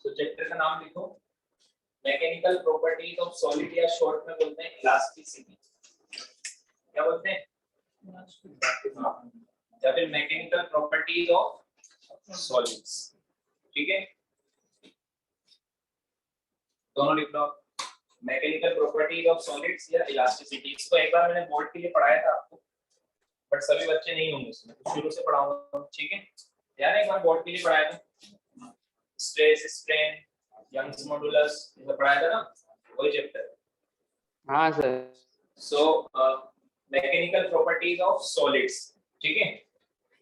तो चैप्टर का नाम लिखो मैकेनिकल प्रॉपर्टीज ऑफ सॉलिड, या शॉर्ट में बोलते हैं इलास्टिसिटी। क्या बोलते हैं? या फिर मैकेनिकल प्रॉपर्टीज ऑफ सॉलिड्स। ठीक है, दोनों लिख लो, मैकेनिकल प्रॉपर्टीज ऑफ सॉलिड्स या इलास्टिसिटी। इसको एक बार मैंने बोर्ड के लिए पढ़ाया था आपको, बट सभी बच्चे नहीं होंगे इसमें, तो शुरू से पढ़ाऊंगा। ठीक है, यार एक बार बोर्ड के लिए पढ़ाया था, स्ट्रेस स्ट्रेन यंग्स मॉडुलस ये सब पढ़ाया था ना, वही चैप्टर। हाँ sir. So mechanical properties of solids. ठीक है,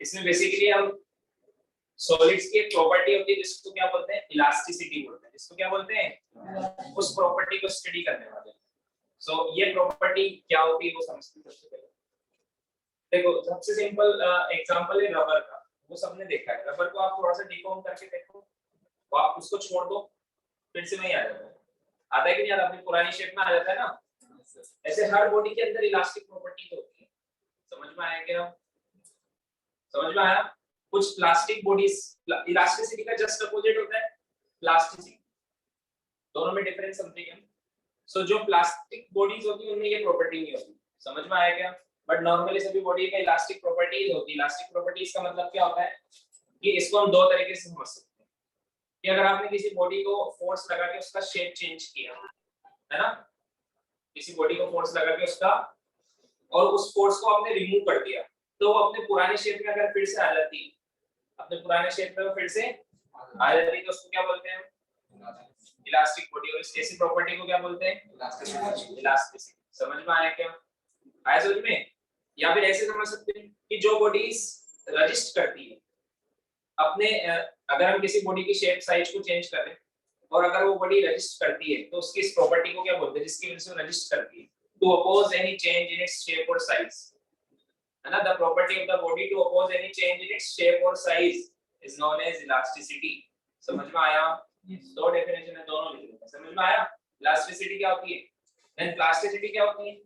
इसमें बेसिकली हम सॉलिड्स की एक प्रॉपर्टी होती है जिसको क्या बोलते हैं? इलास्टिसिटी बोलते हैं। जिसको क्या बोलते हैं? उस प्रॉपर्टी को स्टडी करने वाले। सो ये प्रॉपर्टी क्या होती है वो समझते हैं सबसे पहले। देखो सबसे सिंपल एग्जांपल है रबर का, वो सबने देखा है। रबर को आप थोड़ा सा डिफॉर्म करके देखो, तो आप उसको छोड़ दो, फिर से वही आ जाता है। आता है कि नहीं आता? अपनी पुरानी शेप में आ जाता है ना। ऐसे हर बॉडी के अंदर इलास्टिक प्रॉपर्टी होती है। समझ में आया क्या? समझ में आया? कुछ प्लास्टिक बॉडीज, इलास्टिसिटी का जस्ट अपोजिट होता है प्लास्टिसिटी, दोनों में डिफरेंस समझिए क्या। सो जो प्लास्टिक बॉडीज होती है उनमें ये प्रॉपर्टी नहीं होती। समझ में आया क्या? बट नॉर्मली सभी बॉडी में इलास्टिक प्रॉपर्टीज होती है। इलास्टिक प्रॉपर्टीज का मतलब क्या होता है कि इसको हम दो तरीके से समझ सकते हैं कि अगर आपने किसी बॉडी को फोर्स लगा के उसका शेप चेंज किया है ना, किसी बॉडी को फोर्स लगा के उसका, और उस फोर्स को आपने रिमूव कर दिया, तो वो अपने पुराने शेप में अगर फिर से आ जाती, अपने पुराने शेप में वो फिर से आ जाती, तो उसको क्या बोलते हैं? Elastic body. और इस ऐसी प्रॉपर्टी को क्या बोलते हैं? इलास्टिसिटी। समझ में आया क्या? आया समझ में? या फिर ऐसे समझ सकते हैं कि जो बॉडीज रजिस्ट करती है अपने, अगर हम किसी बॉडी की शेप साइज को चेंज करें और अगर वो बॉडी रजिस्ट करती है, तो उसकी इस प्रॉपर्टी को क्या बोलते हैं जिसकी वजह से वो रजिस्ट करती है? To oppose any change in its shape और साइज, है ना। The property of the body to oppose any change in its shape और size is known as elasticity. समझ में आया? दो डेफिनेशन है, दोनों लिख लो। समझ में आया? इलास्टिसिटी क्या होती है, देन प्लास्टिसिटी क्या होती है?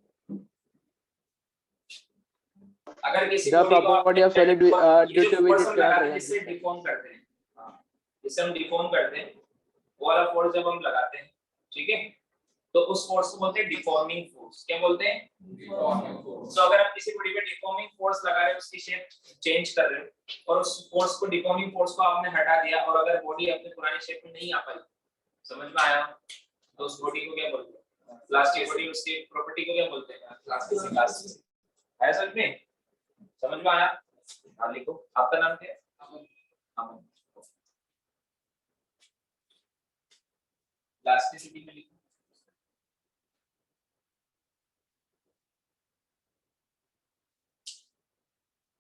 अगर किसी The property of solid due to which it cannot present. जिससे डिफॉर्म करते हैं, हां जिससे हम डिफॉर्म करते हैं, वो वाला फोर्स जब हम लगाते हैं, ठीक है, तो उस फोर्स को बोलते हैं डिफॉर्मिंग फोर्स। क्या बोलते हैं? Deforming force. तो अगर आप किसी बॉडी पे डिफॉर्मिंग फोर्स लगा रहे हो, उसकी शेप चेंज कर रहे हो, और उस फोर्स को, डिफॉर्मिंग फोर्स को आपने हटा दिया, और अगर बॉडी अपने पुराने शेप में नहीं आ पाई, समझ में आया, तो उस बॉडी को क्या बोलते हैं? Plastic body. उसकी प्रॉपर्टी को क्या बोलते हैं? प्लास्टिसिटी। है समझ में? समझ में आया? हाँ लिखो। आपका नाम क्या है? अमन। प्लास्टिसिटी में लिखो।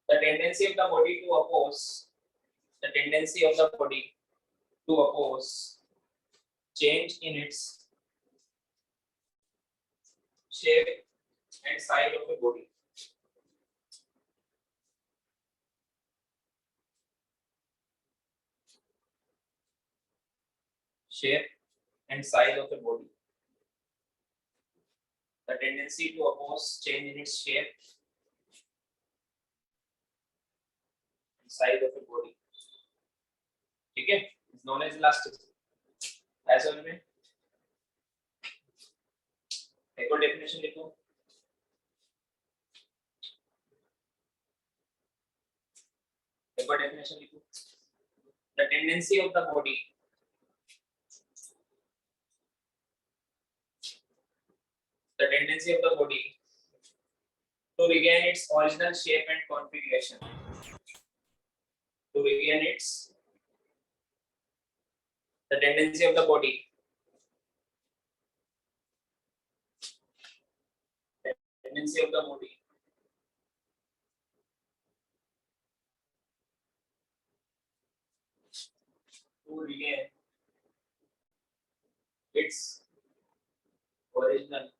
The tendency of the body to oppose, the tendency of the body to oppose change in its shape and size of the body. Shape and size of the body. The tendency to oppose change in its shape and size of the body. ठीक है, is known as elasticity. ऐसा समझ में? एक और definition लिखो। एक और डेफिनेशन लिखो। The tendency of the body to regain its original shape and configuration. To regain its, the tendency of the body to regain its original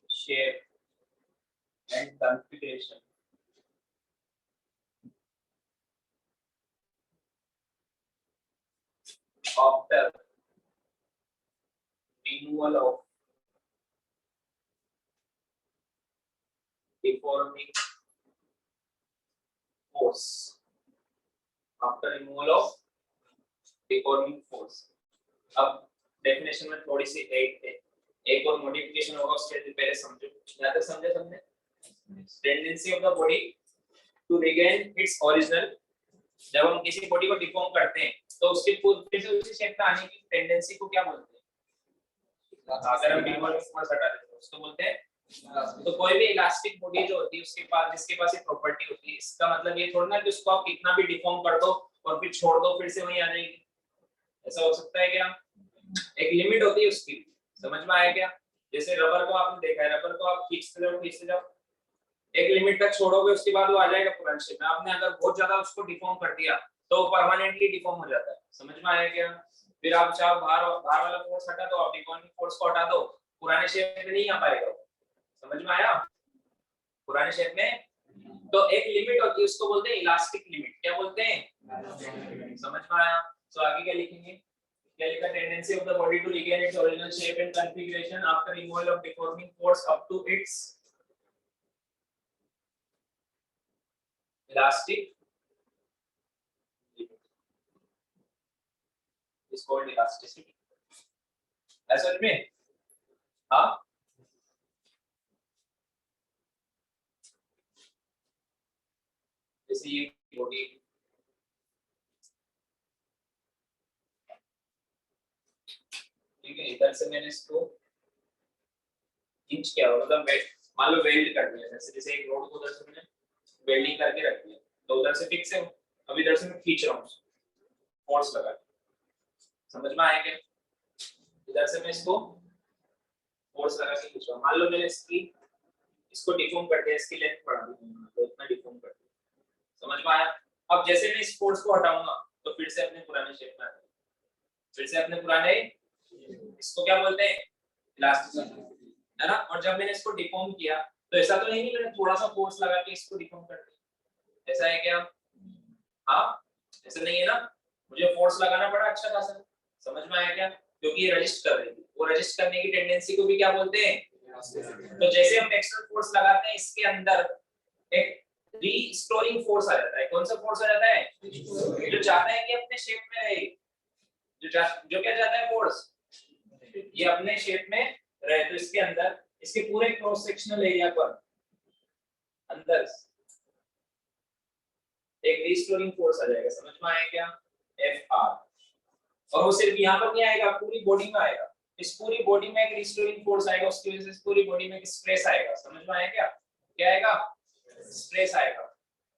shape and configuration after removal of deforming force. force after removal of deforming force. अब definition में थोड़ी सी एक और modification होगा, उसके पहले समझो, यहाँ तक समझे? Tendency of the body to regain its original, जब हम किसी बॉडी को डिफॉर्म करते हैं तो उसके फिर से उसी शेप में आने की टेंडेंसी को क्या बोलते हैं? अगर हम डिफॉर्मिंग फोर्स हटा देते हैं उसको बोलते हैं। तो कोई भी इलास्टिक बॉडी जो होती है उसके पास, जिसके पास ये प्रॉपर्टी होती है, इसका मतलब ये थोड़ा ना कि उसको आप कितना भी डिफॉर्म कर दो और फिर छोड़ दो फिर से वही आ जाएगी, ऐसा हो सकता है क्या? एक लिमिट होती है उसकी, समझ में आया क्या? जैसे रबर को आपने देखा है, रबर को आप खींचते जाओ, एक लिमिट तक छोड़ोगे उसके बाद वो आ जाएगा पुराने शेप में। आपने अगर बहुत ज्यादा उसको डिफॉर्म कर दिया तो परमानेंटली डिफॉर्म हो जाता है, समझ में आया क्या? फिर आप चाहो बाहर वाला फोर्स हटा दो, आप डिफॉर्मिंग फोर्स को हटा दो, पुराने शेप में नहीं आ पाएगा, समझ में आया? पुराने शेप में तो एक लिमिट होती है, उसको बोलते हैं इलास्टिक लिमिट। क्या बोलते हैं? समझ में आया? तो आगे क्या लिखेंगे? क्या लिखा? Tendency of the body to regain its original shape and configuration after removal of deforming force up to its elastic is called elasticity. ऐसा में हाँ जैसे ये बॉडी ठीक है, इधर से मैंने इसको इंच किया, मतलब मान लो वेल्ड कर दिया, जैसे एक रोड को उधर से मैंने वेल्डिंग करके रख दिया तो उधर से फिक्स है, अब इधर से मैं खींच रहा हूँ फोर्स लगा, समझ में आया क्या? इधर से मैं इसको फोर्स लगा के खींच रहा हूँ, मान लो मैंने इसको डिफॉर्म कर दिया, इसकी लेंथ बढ़ा दी तो इतना डिफॉर्म कर दिया, समझ में आया? अब जैसे मैं इस फोर्स को हटाऊंगा तो फिर से अपने पुराने शेप में आ जाएगा, फिर से अपने पुराने, इसको क्या बोलते हैं? इलास्टिसिटी, है ना? और जब मैंने इसको डिफॉर्म किया तो ऐसा तो नहीं मैंने थोड़ा सा फोर्स लगा के इसको डिफॉर्म कर दिया, ऐसा है क्या? हाँ, ऐसा नहीं है ना, मुझे फोर्स लगाना पड़ा अच्छा खासा, समझ में आया क्या? क्योंकि ये रजिस्ट कर रही थी, वो रजिस्ट करने की टेंडेंसी को भी क्या बोलते हैं? तो जैसे हम एक्सटर्नल फोर्स लगाते हैं, इसके अंदर एक रीस्टोरिंग फोर्स आ जाता है। कौन सा फोर्स आ जाता है? जो चाहता है कि अपने शेप में रहे, जो क्या चाहता है फोर्स, ये अपने शेप में रहे, तो इसके अंदर इसके पूरे क्रॉस सेक्शनल एरिया पर अंदर एक रीस्टोरिंग फोर्स आ जाएगा, समझ में आया क्या? Fr। और वो सिर्फ यहाँ पर नहीं आएगा, पूरी बॉडी में आएगा, इस पूरी बॉडी में एक रीस्टोरिंग फोर्स आएगा, उसकी वजह से इस पूरी बॉडी में एक स्ट्रेस आएगा, समझ में आया क्या? क्या आएगा? स्ट्रेस आएगा।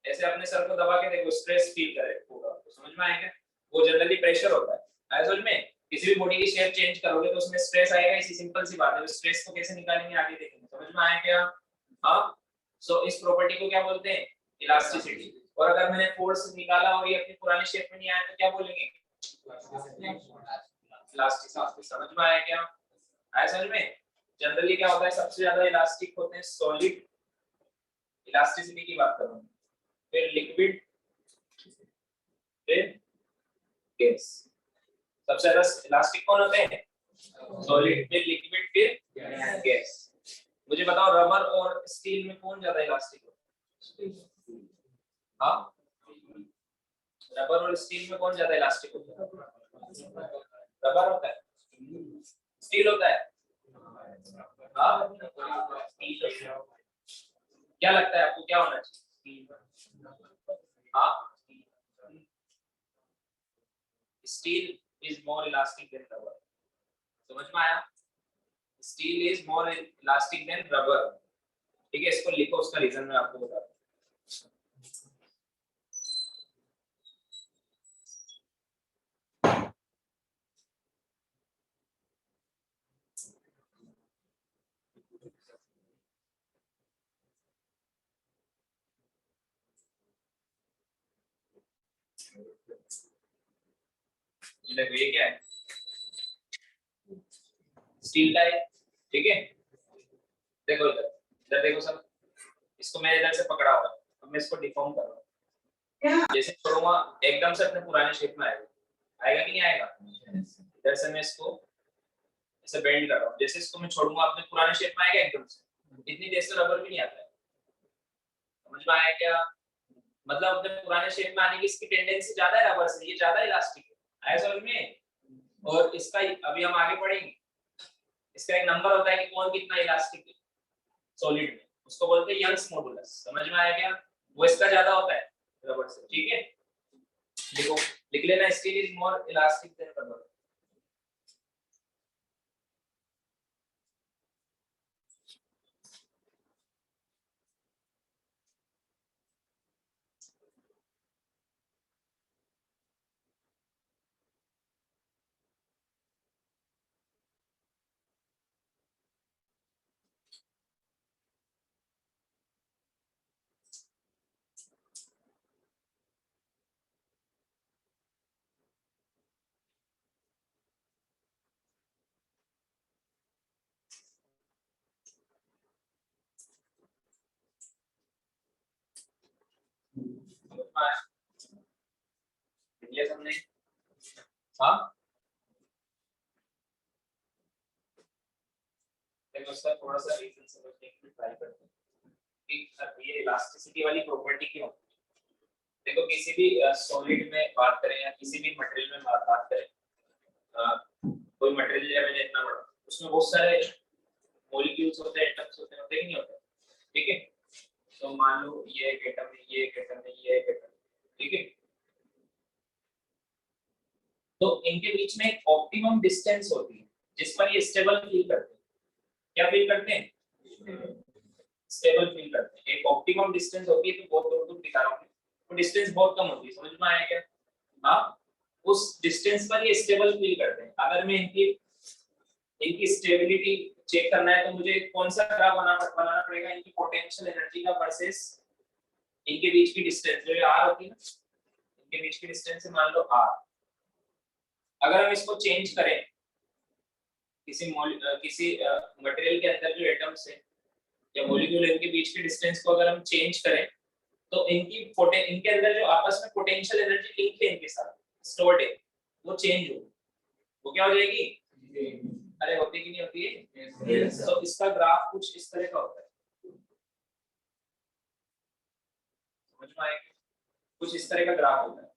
ऐसे अपने सर को दबा के देखो, स्ट्रेस फील करे होगा, तो समझ में आएगा? वो जनरली प्रेशर होता है, आया समझ में? किसी भी बॉडी की शेप चेंज करोगे तो उसमें स्ट्रेस आएगा, इसी सिंपल सी बात है। स्ट्रेस को कैसे निकालेंगे आगे देखेंगे, समझ में आया क्या? हाँ, सो इस प्रॉपर्टी को क्या बोलते हैं? इलास्टिसिटी। और अगर मैंने फोर्स निकाला और ये अपनी पुरानी शेप में नहीं आया तो क्या बोलेंगे? इलास्टिसिटी। समझ में आया क्या? आया समझ में? जनरली क्या होता है, सबसे ज्यादा इलास्टिक होते हैं सॉलिड, इलास्टिसिटी की बात करूं, फिर लिक्विड, फिर गैस। सबसे ज्यादा इलास्टिक कौन होते हैं? सॉलिड, फिर लिक्विड, फिर गैस। मुझे बताओ रबर और स्टील में कौन ज्यादा इलास्टिक होता है? हाँ, रबर और स्टील में कौन ज्यादा इलास्टिक होता है? रबर होता है, स्टील होता है? हाँ, क्या लगता है आपको क्या होना चाहिए? हाँ, steel is more elastic than rubber, समझ में आया? Steel is more elastic than rubber, ठीक है? इसको लिखो, उसका रीजन मैं आपको बताता हूँ। देखो ये क्या है, स्टील का है, ठीक है? देखो इधर, इधर देखो सब, इसको मैं इधर से पकड़ा हुआ, अब मैं इसको डिफॉर्म कर रहा हूँ, जैसे छोड़ूंगा एकदम से अपने पुराने शेप में आएगा, आएगा कि नहीं आएगा? इधर से मैं इसको ऐसे बेंड कर रहा हूँ, जैसे इसको मैं छोड़ूंगा अपने पुराने शेप में आएगा एकदम से, इतनी देर से रबर भी नहीं आता है, समझ में आया क्या? मतलब अपने पुराने शेप में आने की इसकी टेंडेंसी ज्यादा है रबर से, ये ज्यादा इलास्टिक है। आया समझ में? और इसका अभी हम आगे पढ़ेंगे, इसका एक नंबर होता है कि कौन कितना इलास्टिक है सॉलिड में, उसको बोलते हैं यंग्स मॉडुलस। समझ में आया क्या? वो इसका ज्यादा होता है रबर से, ठीक है। देखो लिख लेना, steel is more elastic than rubber. ये हमने हाँ देखो उसका थोड़ा सा रीजन समझने की ट्राई करते हैं कि ये इलास्टिसिटी वाली प्रॉपर्टी क्यों। देखो किसी भी सॉलिड में बात करें या किसी भी मटेरियल में बात करें, कोई मटेरियल है मैंने इतना बड़ा, उसमें बहुत सारे मॉलिक्यूल्स होते हैं, एटम्स होते हैं कि नहीं होते, ठीक है। तो मान लो ये एक एटम है, ये एक एटम है, ये एक एटम है, ठीक है। तो इनके बीच में एक ऑप्टिमम डिस्टेंस होती है जिस पर ये स्टेबल फील करते हैं। क्या फील करते हैं? स्टेबल फील करते हैं। एक ऑप्टिमम डिस्टेंस होती है, तो बहुत दूर दूर दिखा रहा हूं, तो डिस्टेंस बहुत कम होती है। समझ में आया क्या? हाँ, उस डिस्टेंस पर ये स्टेबल फील करते हैं। अगर मैं इनकी इनकी स्टेबिलिटी चेक करना है तो मुझे कौन सा ग्राफ बनाना पड़ेगा, इनकी पोटेंशियल एनर्जी का वर्सेस इनके बीच की डिस्टेंस जो आर होती है ना, इनके बीच की डिस्टेंस है मान लो आर। अगर हम इसको चेंज करें किसी मटेरियल के अंदर जो एटम्स है या मॉलिक्यूल इनके बीच के डिस्टेंस को अगर हम चेंज करें तो इनके अंदर जो आपस में पोटेंशियल एनर्जी लिंक है इनके साथ स्टोर्ड है, वो चेंज हो, वो क्या हो जाएगी? अरे होती कि नहीं होती है? तो इसका ग्राफ कुछ इस तरह का होता है। समझ में आएगा? कुछ इस तरह का ग्राफ होता है।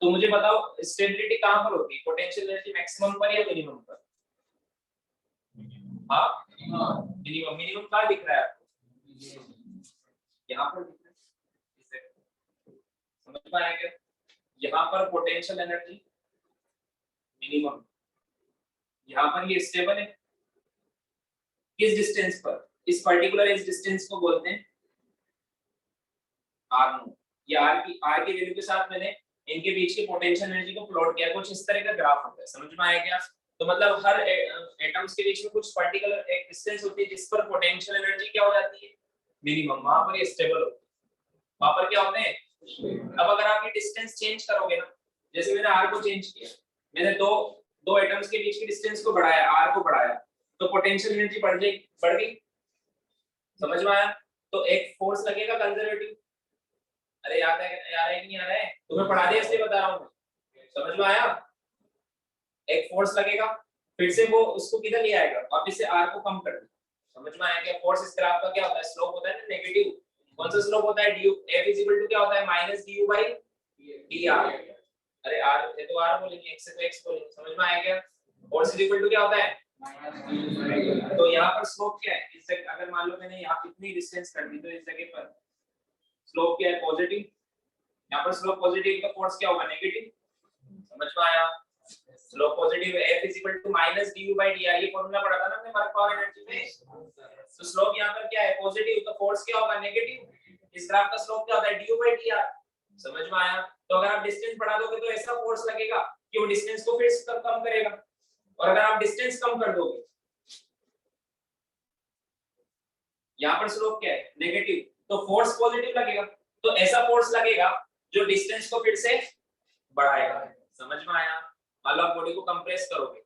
तो मुझे बताओ स्टेबिलिटी कहां पर होती है, पोटेंशियल एनर्जी मैक्सिमम पर या मिनिमम पर? हाँ मिनिमम। मिनिमम कहां दिख रहा है आपको? यहाँ पर दिख रहा है। समझ में आएगा? यहाँ पर पोटेंशियल एनर्जी मिनिमम, यहाँ पर ये स्टेबल है। किस डिस्टेंस पर? इस पर्टिकुलर इस डिस्टेंस को बोलते हैं आर नोट। ये आर की वैल्यू के साथ मैंने इनके बीच के पोटेंशियल एनर्जी को प्लॉट किया, कुछ इस तरह का ग्राफ होता है। समझ में आया क्या? तो मतलब हर एटम्स के बीच में कुछ पर्टिकुलर एक डिस्टेंस होती है जिस पर पोटेंशियल एनर्जी क्या हो जाती है? मिनिमम। वहां पर ये स्टेबल होती है। वहां पर क्या होते हैं? अब अगर आप ये डिस्टेंस चेंज करोगे ना, जैसे मैंने आर को चेंज किया, मैंने दो दो एटम्स के बीच की डिस्टेंस को बढ़ाया, आर को बढ़ाया, तो पोटेंशियल एनर्जी बढ़ गई। समझ में आया? तो एक फोर्स लगेगा कंजर्वेटिव। अरे याद है कि नहीं आ रहा है? तुम्हें पढ़ा दिया इसलिए बता रहा हूँ। समझ में आया? एक फोर्स लगेगा, फिर से वो उसको किधर ले आएगा? वापस से आर को कम कर देगा। समझ में आया क्या? फोर्स इस ग्राफ का क्या होता है? स्लोप होता है ना नेगेटिव। कौन सा स्लोप होता है? du f = क्या होता है? -du/dr। अरे आर ये तो आर बोलेंगे, x से तो x बोलेंगे। समझ में आया क्या? फोर्स क्या होता है? तो यहाँ पर स्लोप क्या है? इस जगह अगर मान लो मैंने यहाँ कितनी डिस्टेंस कर दी, तो इस जगह पर स्लोप क्या है? पॉजिटिव। यहाँ पर स्लोप पॉजिटिव का फोर्स क्या होगा? नेगेटिव। समझ में आया? स्लोप पॉजिटिव है, F -du/dr। ये फॉर्मूला पढ़ा था ना हमने वर्क पावर एनर्जी में। तो स्लोप यहाँ पर क्या है? पॉजिटिव, तो फोर्स क्या होगा? नेगेटिव। इस ग्राफ का स्लोप क्या होता है? du/dr। समझ में आया? तो अगर आप डिस्टेंस बढ़ा दोगे तो ऐसा फोर्स लगेगा कि वो डिस्टेंस को फिर से कम करेगा, और अगर आप डिस्टेंस कम कर दोगे, यहाँ पर स्लोप क्या है? नेगेटिव, तो फोर्स पॉजिटिव लगेगा। तो ऐसा फोर्स लगेगा जो डिस्टेंस को फिर से बढ़ाएगा। समझ में आया? मान लो आप बॉडी को कंप्रेस करोगे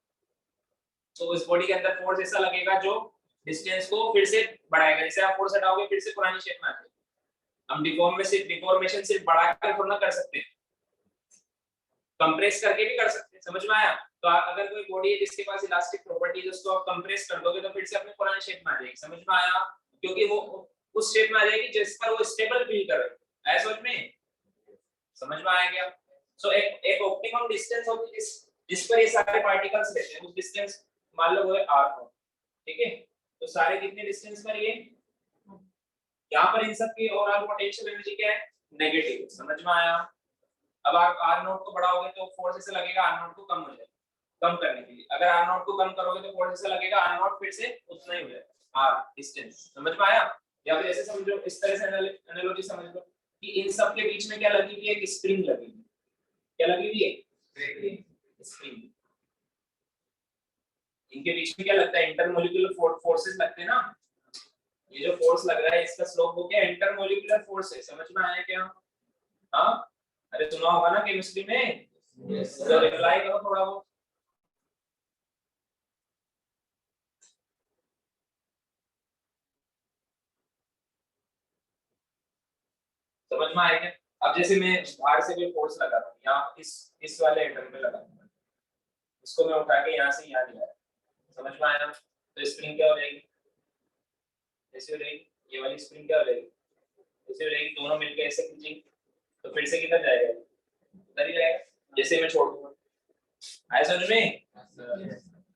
तो इस बॉडी के अंदर फोर्स ऐसा लगेगा जो डिस्टेंस को फिर से बढ़ाएगा। जैसे आप फोर्स हटाओगे फिर से पुरानी शेप में आ जाएगी। हम डिफॉर्मेशन सिर्फ बढ़ाकर थोड़ा कर सकते हैं, कंप्रेस करके भी कर सकते हैं। समझ में आया? तो अगर कोई बॉडी है जिसके पास इलास्टिक प्रॉपर्टी है, उसको आप कंप्रेस कर दोगे तो फिर से अपने पुराने शेप में आ जाएगी। समझ में आया? क्योंकि वो उस शेप में आ जाएगी जिस पर वो स्टेबल फील कर रही है। समझ में? समझ में आया क्या? सो एक ऑप्टिमम डिस्टेंस होती है जिस पर ये सारे पार्टिकल्स रहते हैं, उस डिस्टेंस मान लो वो है r नॉट, ठीक है? तो सारे कितने डिस्टेंस पर ये, यहाँ पर इन सब की ओवरऑल पोटेंशियल एनर्जी क्या है, नेगेटिव। समझ में आया? अब आप r नॉट को बढ़ाओगे तो फोर्स ऐसे लगेगा r नॉट को कम हो जाएगा, कम करने के लिए अगर r नॉट को कम करोगे तो फोर्स ऐसे लगेगा r नॉट फिर से उतना ही हो जाएगा r डिस्टेंस। समझ में आया? या फिर ऐसे समझो, इस तरह से एनालॉजी समझ लो कि इन सब के बीच में क्या लगी हुई है, एक स्प्रिंग लगी हुई है। क्या लगी हुई है? स्प्रिंग। इनके बीच में क्या लगता है, इंटरमोलिक्यूलर फोर्सेस लगते हैं ना। ये जो फोर्स लग रहा है इसका स्लोप हो गया इंटरमोलिक्यूलर फोर्स है। समझ में आया क्या? हाँ, अरे सुना होगा ना केमिस्ट्री में। तो रिप्लाई करो थोड़ा बहुत। समझ में आया क्या? अब जैसे मैं बाहर से कोई फोर्स लगा रहा हूँ, यहाँ इस वाले एटम पे लगा दूंगा, इसको मैं उठा के यहाँ से यहाँ ले आया। समझ में आया? तो स्प्रिंग क्या हो जाएगी, ऐसे हो जाएगी। ये वाली स्प्रिंग क्या हो जाएगी, ऐसे हो जाएगी। दोनों मिलकर ऐसे खींचेंगे तो फिर से किधर जाएगा, उधर ही जाएगा। जैसे मैं छोड़ दूंगा, आया समझ में?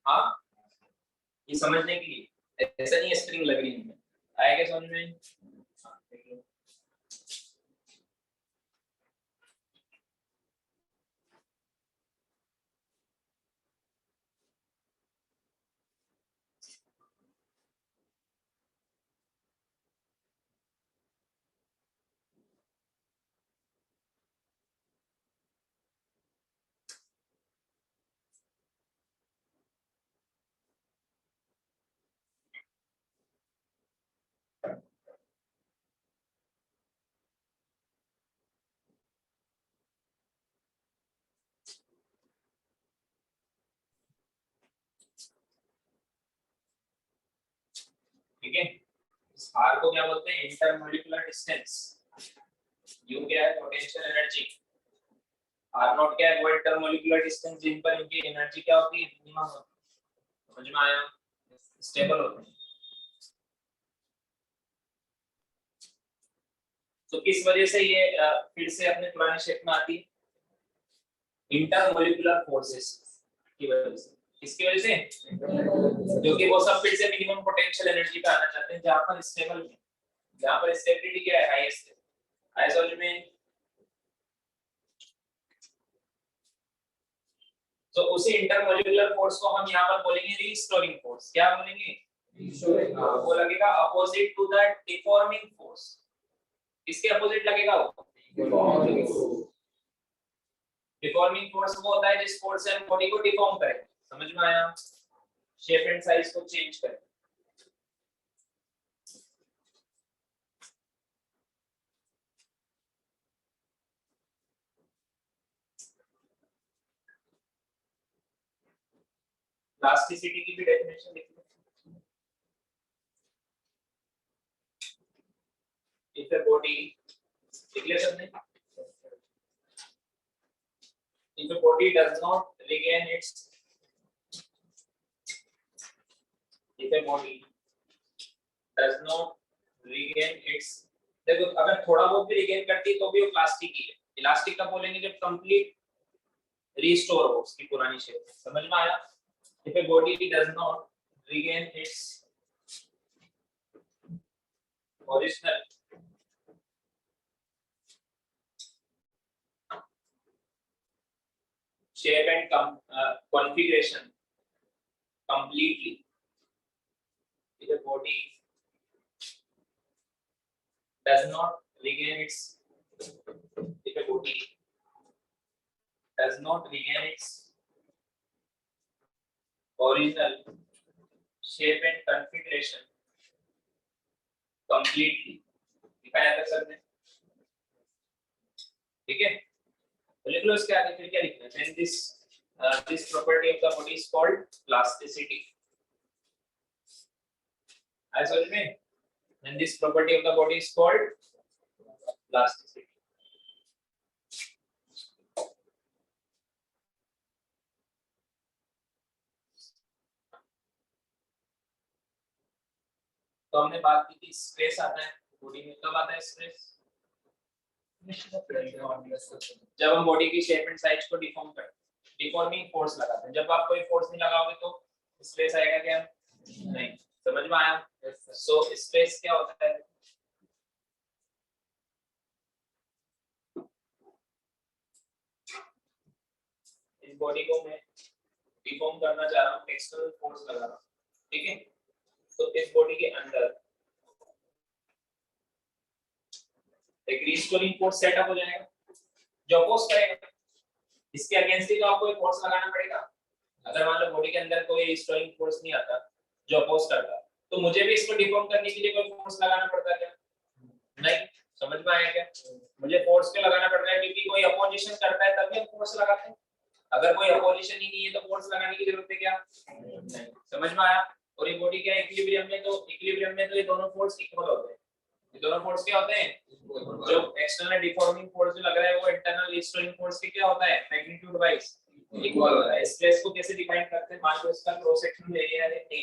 हाँ, ये समझने के लिए, ऐसा नहीं स्प्रिंग लग रही है। आया क्या समझ में? हाँ, देख लो। ठीक है, इस r को क्या बोलते हैं, इंटरमोलिकुलर डिस्टेंस। u क्या है, पोटेंशियल एनर्जी। r नॉट क्या है, वो इंटरमोलिकुलर डिस्टेंस जिन पर इनकी एनर्जी क्या होती है, मिनिमम होती है। समझ में आया? स्टेबल होते हैं। तो किस वजह से ये फिर से अपने पुराने शेप में आती है, इंटरमोलिकुलर फोर्सेस की वजह से। किसकी वजह से? क्योंकि वो सब फिर से मिनिमम पोटेंशियल एनर्जी पे आना चाहते हैं, जहां पर स्टेबल है, जहां पर स्टेबिलिटी क्या है, हाईएस्ट है। आया समझ में? तो उसी इंटरमोलिकुलर फोर्स को हम यहाँ पर बोलेंगे रीस्टोरिंग फोर्स। क्या बोलेंगे? रीस्टोरिंग। वो लगेगा opposite to the deforming force. किसके अपोजिट लगेगा वो? डिफॉर्मिंग फोर्स वो होता है जिस फोर्स से हम बॉडी को डिफॉर्म करें। समझ में आया? शेप एंड साइज को चेंज करें। प्लास्टिसिटी की भी डेफिनेशन लिख लो। इफ अ बॉडी, लिख ले सबने। If a body does not regain its, if a body does not regain its, देखो अगर थोड़ा बहुत भी रिगेन करती है तो भी वो प्लास्टिक ही है। इलास्टिक का बोलेंगे जब कंप्लीट रिस्टोर हो उसकी पुरानी शेप। समझ में आया? If a body does not regain its original shape and configuration completely, if a body does not regain its, if a body does not regain its original shape and configuration completely, दिखाया था sir ने। ठीक है, तो लिख लो इसके आगे फिर क्या लिखना है, then this property of the body is called plasticity। आया समझ में? then this property of the body is called plasticity। तो हमने बात की थी स्ट्रेस आता है बॉडी में, कब आता है स्ट्रेस? जब हम बॉडी की शेप एंड साइज को डिफॉर्म करते हैं, डिफॉर्मिंग फोर्स लगाते हैं। जब आप कोई फोर्स नहीं लगाओगे तो स्ट्रेस आएगा क्या? नहीं। समझ में आया? सो स्ट्रेस क्या होता है? इस बॉडी को मैं डिफॉर्म करना चाह रहा हूँ, एक्सटर्नल फोर्स लगा रहा हूँ, ठीक है? तो इस बॉडी के अंदर एक रिस्टोरिंग फोर्स सेटअप हो जाएगा जो अपोज करेगा। इसके अगेंस्ट ही तो आपको एक फोर्स लगाना पड़ेगा। अगर मान लो बॉडी के अंदर कोई रिस्टोरिंग फोर्स नहीं आता जो अपोज करता, तो मुझे भी इसको डिफॉर्म करने के लिए कोई फोर्स लगाना पड़ता है क्या? नहीं। समझ में आया क्या? मुझे फोर्स क्यों लगाना पड़ रहा है? क्योंकि कोई अपोजिशन करता है तभी हम फोर्स लगाते हैं। अगर कोई अपोजिशन ही नहीं है तो फोर्स लगाने की जरूरत है क्या? नहीं। समझ में आया? और ये बॉडी क्या इक्विलिब्रियम में, तो इक्विलिब्रियम में तो ये दोनों फोर्स इक्वल होते हैं। ये दोनों फोर्स क्या होते हैं? जो एक्सटर्नल डिफॉर्मिंग फोर्स जो लग रहा है वो इंटरनल रिस्टोरिंग फोर्स के क्या होता है? मैग्नीट्यूड वाइज इक्वल होता है। स्ट्रेस को कैसे डिफाइन करते हैं? मान लो इसका क्रॉस सेक्शनल एरिया है A,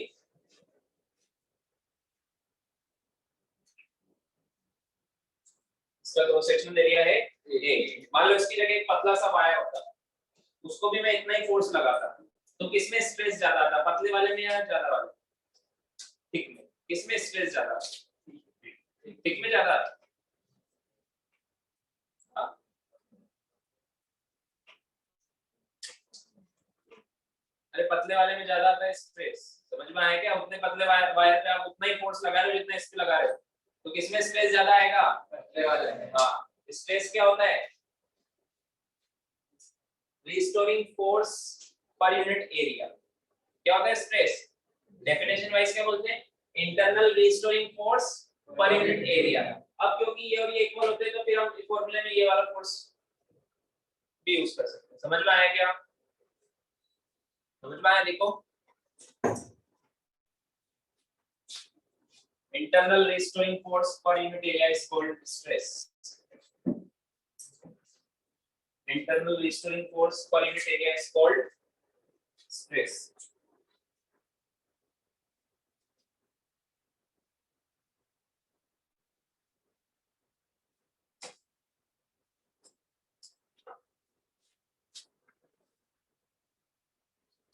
इसका क्रॉस सेक्शनल एरिया है A। मान लो इसकी जगह एक पतला सा वायर होता, उसको भी मैं इतना ही फोर्स लगाता, तो किसमें स्ट्रेस ज्यादा आता? पतले वाले में या ज्यादा वाले? थिक में। किसमें स्ट्रेस ज्यादा? थिक में ज्यादा। अरे पतले वाले में ज्यादा आता है स्ट्रेस। समझ में आया क्या? उतने पतले वायर पे आप उतना ही फोर्स लगा रहे हो जितना इस पे लगा रहे हो, तो किसमें स्ट्रेस ज्यादा आएगा? पतले वाले में। हाँ। स्ट्रेस क्या होता है? Restoring force per unit area. क्या होता है स्ट्रेस? डेफिनेशन वाइज क्या बोलते हैं? Internal restoring force per unit area. अब क्योंकि ये और ये इक्वल होते हैं तो फिर हम फॉर्मूले में ये वाला फोर्स भी यूज कर सकते हैं। समझ में आया क्या? समझ में आया? देखो, internal restoring force per unit area is called stress. Internal restoring force per unit area is called stress.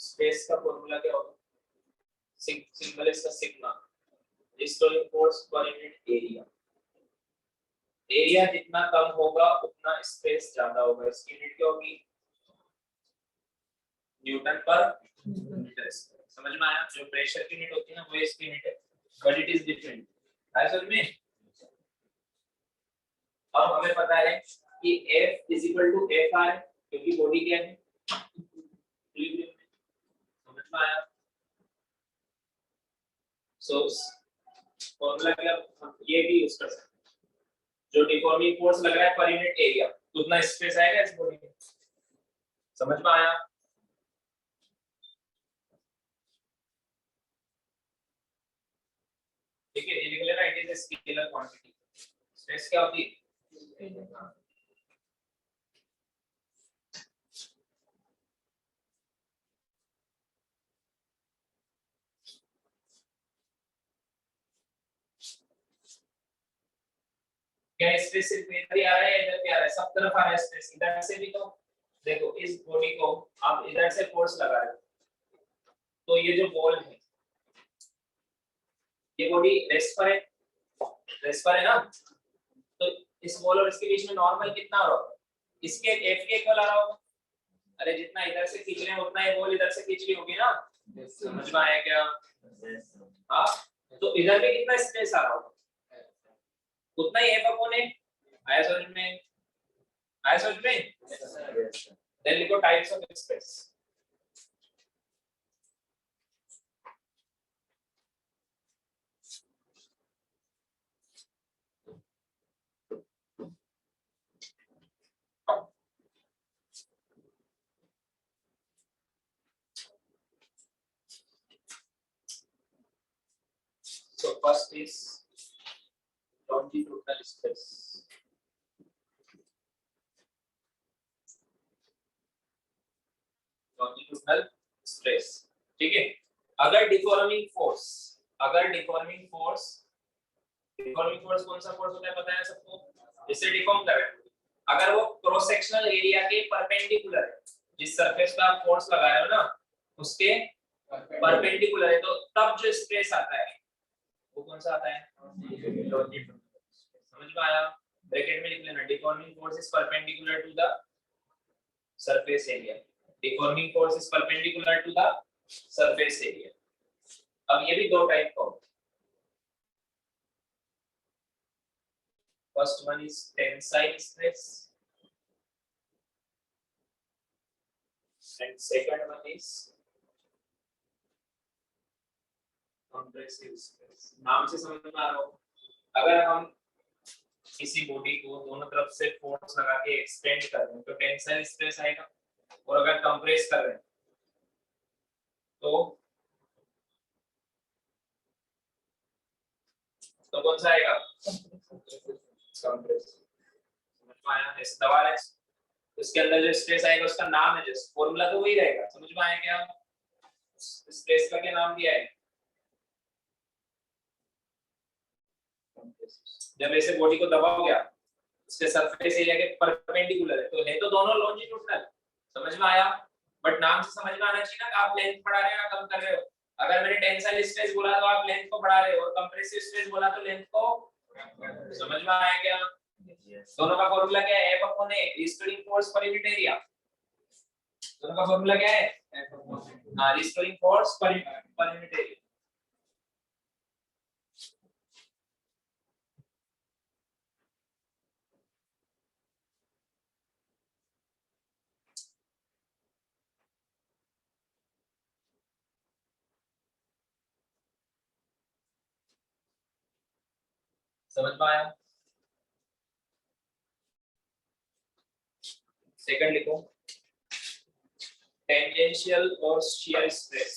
Stress का फॉर्मूला क्या होगा? सिंबल इसका sigma. Restoring force per unit area. Area जितना कम होगा उतना स्ट्रेस ज्यादा होगा। इसकी यूनिट क्या होगी? न्यूटन पर मीटर स्क्वायर। समझ में आया? जो प्रेशर की यूनिट होती है ना वो इसकी यूनिट है, बट इट इज डिफरेंट। है समझ में? अब हमें पता है कि F FR क्योंकि बॉडी क्या है? इक्विलिब्रियम में। समझ में आया? सो फॉर्मूला क्या? हम ये भी यूज कर सकते हैं। जो डिफॉर्मिंग फोर्स लग रहा है पर यूनिट एरिया उतना स्ट्रेस आएगा इस बॉडी में। समझ में आया? ठीक है, ये लिख लेना, it is a scalar quantity. Stress क्या होती है? क्या स्ट्रेस सिर्फ इधर ही आ रहा है, इधर भी आ रहा है, सब तरफ आ रहा है स्ट्रेस। इधर से भी तो देखो, इस बॉडी को आप इधर से फोर्स लगा रहे हो तो ये जो बॉल है ये बॉडी रेस्ट पर है, रेस्ट पर है ना? तो इस बॉल और इसके बीच में नॉर्मल कितना आ रहा होगा? इसके F के इक्वल आ रहा होगा। अरे जितना इधर से खींच रहे हैं उतना ही बॉल इधर से खींच रही होगी ना। समझ में आया क्या? हाँ, तो इधर भी कितना स्ट्रेस आ रहा होगा उतना ही F अपॉन A। आया समझ में? आया समझ में? देन लिखो types of stress. So first is longitudinal stress. Longitudinal stress, ठीक है? अगर डिफॉर्मिंग फोर्स कौन सा फोर्स होता है पता है सबको? जिससे डिफॉर्म कर रहे हैं अगर वो क्रॉस सेक्शनल एरिया के परपेंडिकुलर है, जिस सरफेस पे आप फोर्स लगा रहे हो ना उसके परपेंडिकुलर है, तो तब जो स्ट्रेस आता है वो कौन सा आता है? लॉन्जिट्यूडिनल। समझ में आया? ब्रैकेट में लिख लेना, deforming force is perpendicular to the surface area. Deforming force is perpendicular to the surface area. अब ये भी दो टाइप का होता है। First one is tensile stress and second one is compressive stress। नाम से समझ में आ रहा हो? अगर हम किसी बॉडी को दोनों तरफ से फोर्स लगा के एक्सटेंड कर रहे हैं तो टेंसाइल स्ट्रेस आएगा, और अगर कंप्रेस कर रहे हैं तो कौन सा आएगा? कंप्रेस। समझ में आया? इस दबा रहे उसके अंदर जो स्ट्रेस आएगा उसका नाम है, जस्ट फॉर्मूला तो वही रहेगा। समझ में आया क्या? स्ट्रेस का क्या नाम दिया है? जब ऐसे बॉडी को दबाओगे आप, उसके सरफेस एरिया के परपेंडिकुलर है तो दोनों लॉन्जिट्यूडिनल। समझ में आया? बट नाम से समझ में आना चाहिए ना कि आप लेंथ बढ़ा रहे हो या कम कर रहे हो। अगर मैंने टेंसाइल स्ट्रेस बोला तो आप लेंथ को बढ़ा रहे हो, और कंप्रेसिव स्ट्रेस बोला तो लेंथ को। समझ में आया क्या? दोनों का फॉर्मूला क्या है? F upon A, restoring force per unit area. दोनों का फॉर्मूला क्या है? हां, restoring force per unit area. समझ में आया? सेकंड लिखो, टेंजेंशियल और शियर स्ट्रेस।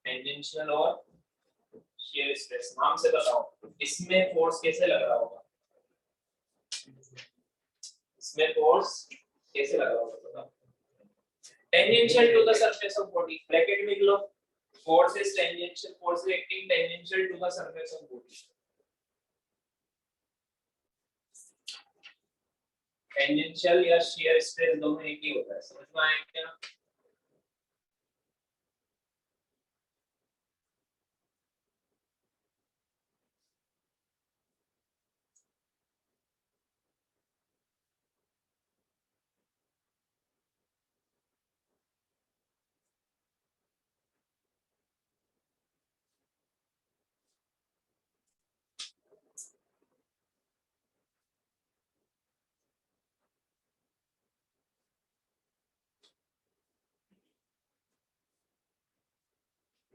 टेंजेंशियल और शियर स्ट्रेस, नाम से बताओ इसमें फोर्स कैसे लग रहा होगा? इसमें फोर्स कैसे लग रहा होगा बताओ? Tangential to the surface of body, bracket में लिख लो, force is tangential, force is acting tangential to the surface of body। Tangential या शियर स्ट्रेस दोनों एक ही होता है। समझ में आया क्या?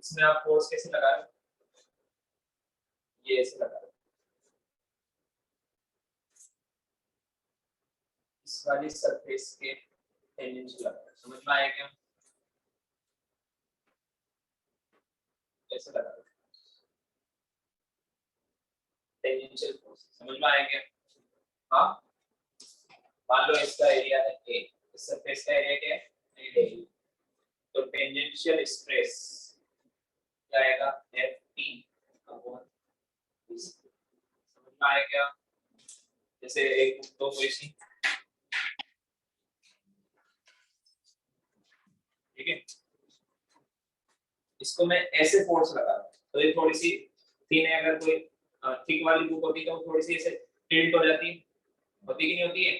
इसमें आप फोर्स कैसे लगा रहे हो? ये ऐसे लगा रहे हो, इस वाली सरफेस के टेंजेंशियल लगा रहे हो। समझ में आया क्या? ऐसे लगा रहे हो, टेंजेंशियल फोर्स। समझ में आया क्या? हाँ, मान लो इसका एरिया है A, इस सरफेस का एरिया क्या है? A, तो टेंजेंशियल स्ट्रेस क्या आएगा? Ft upon B। समझ में आया क्या? जैसे एक तो कोई सी, ठीक है, इसको मैं ऐसे फोर्स लगा रहा हूं तो ये थोड़ी सी थिन है, अगर कोई थिक वाली बुक होती तो थोड़ी सी ऐसे टिल्ट हो जाती, होती कि नहीं होती है?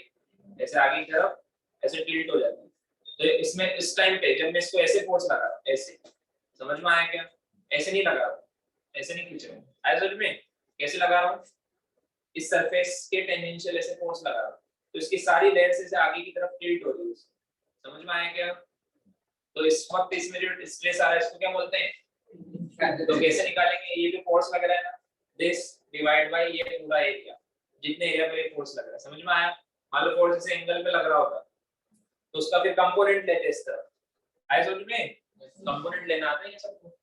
ऐसे आगे की तरफ ऐसे टिल्ट हो जाती है। तो इसमें इस टाइम पे जब मैं इसको ऐसे फोर्स लगा रहा हूं, ऐसे, समझ में आया क्या? ऐसे नहीं लगा रहा हूं, ऐसे नहीं खींच रहा हूं, आया समझ में? कैसे लगा रहा हूं? इस सरफेस के टेंजेंशियल ऐसे फोर्स लगा रहा हूं तो इसकी सारी लेयर से आगे की तरफ टिल्ट हो रही है। समझ में आया क्या? तो इस वक्त इसमें जो स्ट्रेस आ रहा है इसको क्या बोलते हैं? तो कैसे निकालेंगे? ये जो फोर्स लग रहा है ना, दिस डिवाइड बाय ये पूरा एरिया, जितने एरिया पे फोर्स लग रहा है। समझ में आया? मान लो फोर्स इस एंगल पे लग रहा होता तो उसका फिर कंपोनेंट लेते इस तरफ। आया समझ में? कंपोनेंट लेना आता है ये सबको?